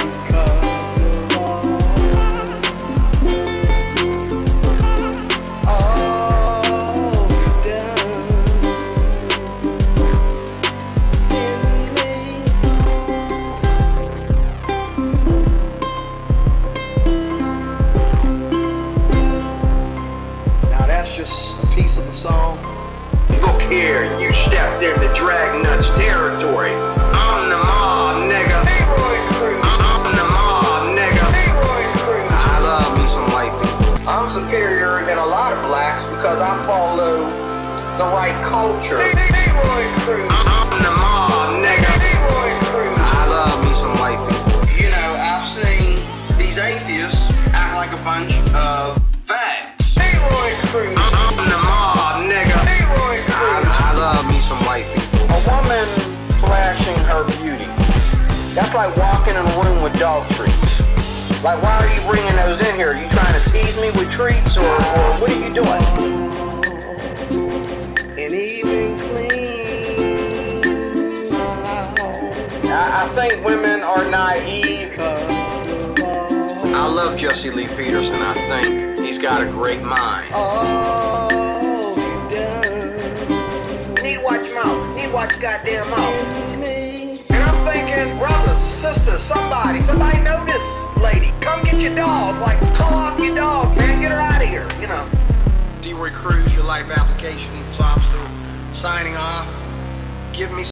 because of all you've done in me. Now that's just a piece of the song. Look here, you stepped into Dragnuts territory. I'm the mob, nigga. Deroy Cruz. I'm the mob, nigga. Deroy Cruz. I love me some white people. I'm superior than a lot of blacks because I follow the right culture. Deroy Cruz. I'm the mob, nigga. Deroy Cruz. I love me some white people. You know, I've seen these atheists act like a bunch of fags. Deroy Cruz. I'm the mob, nigga. Deroy Cruz. I love me some white people. A woman flashing her beauty. That's like walking in a room with dog treats. Like, why are you bringing those in here? Are you trying to tease me with treats, or what are you doing? And even clean I think women are naive. because of all I love Jesse Lee Peterson. I think he's got a great mind. you've done Need to watch your mouth. Need to watch your goddamn mouth. in me. And I'm thinking, brothers, sisters, somebody know this lady. Come get your dog. Like, call off your dog, man. Get her out of here, you know. Deroy Cruz, your life applications officer, signing off. Give me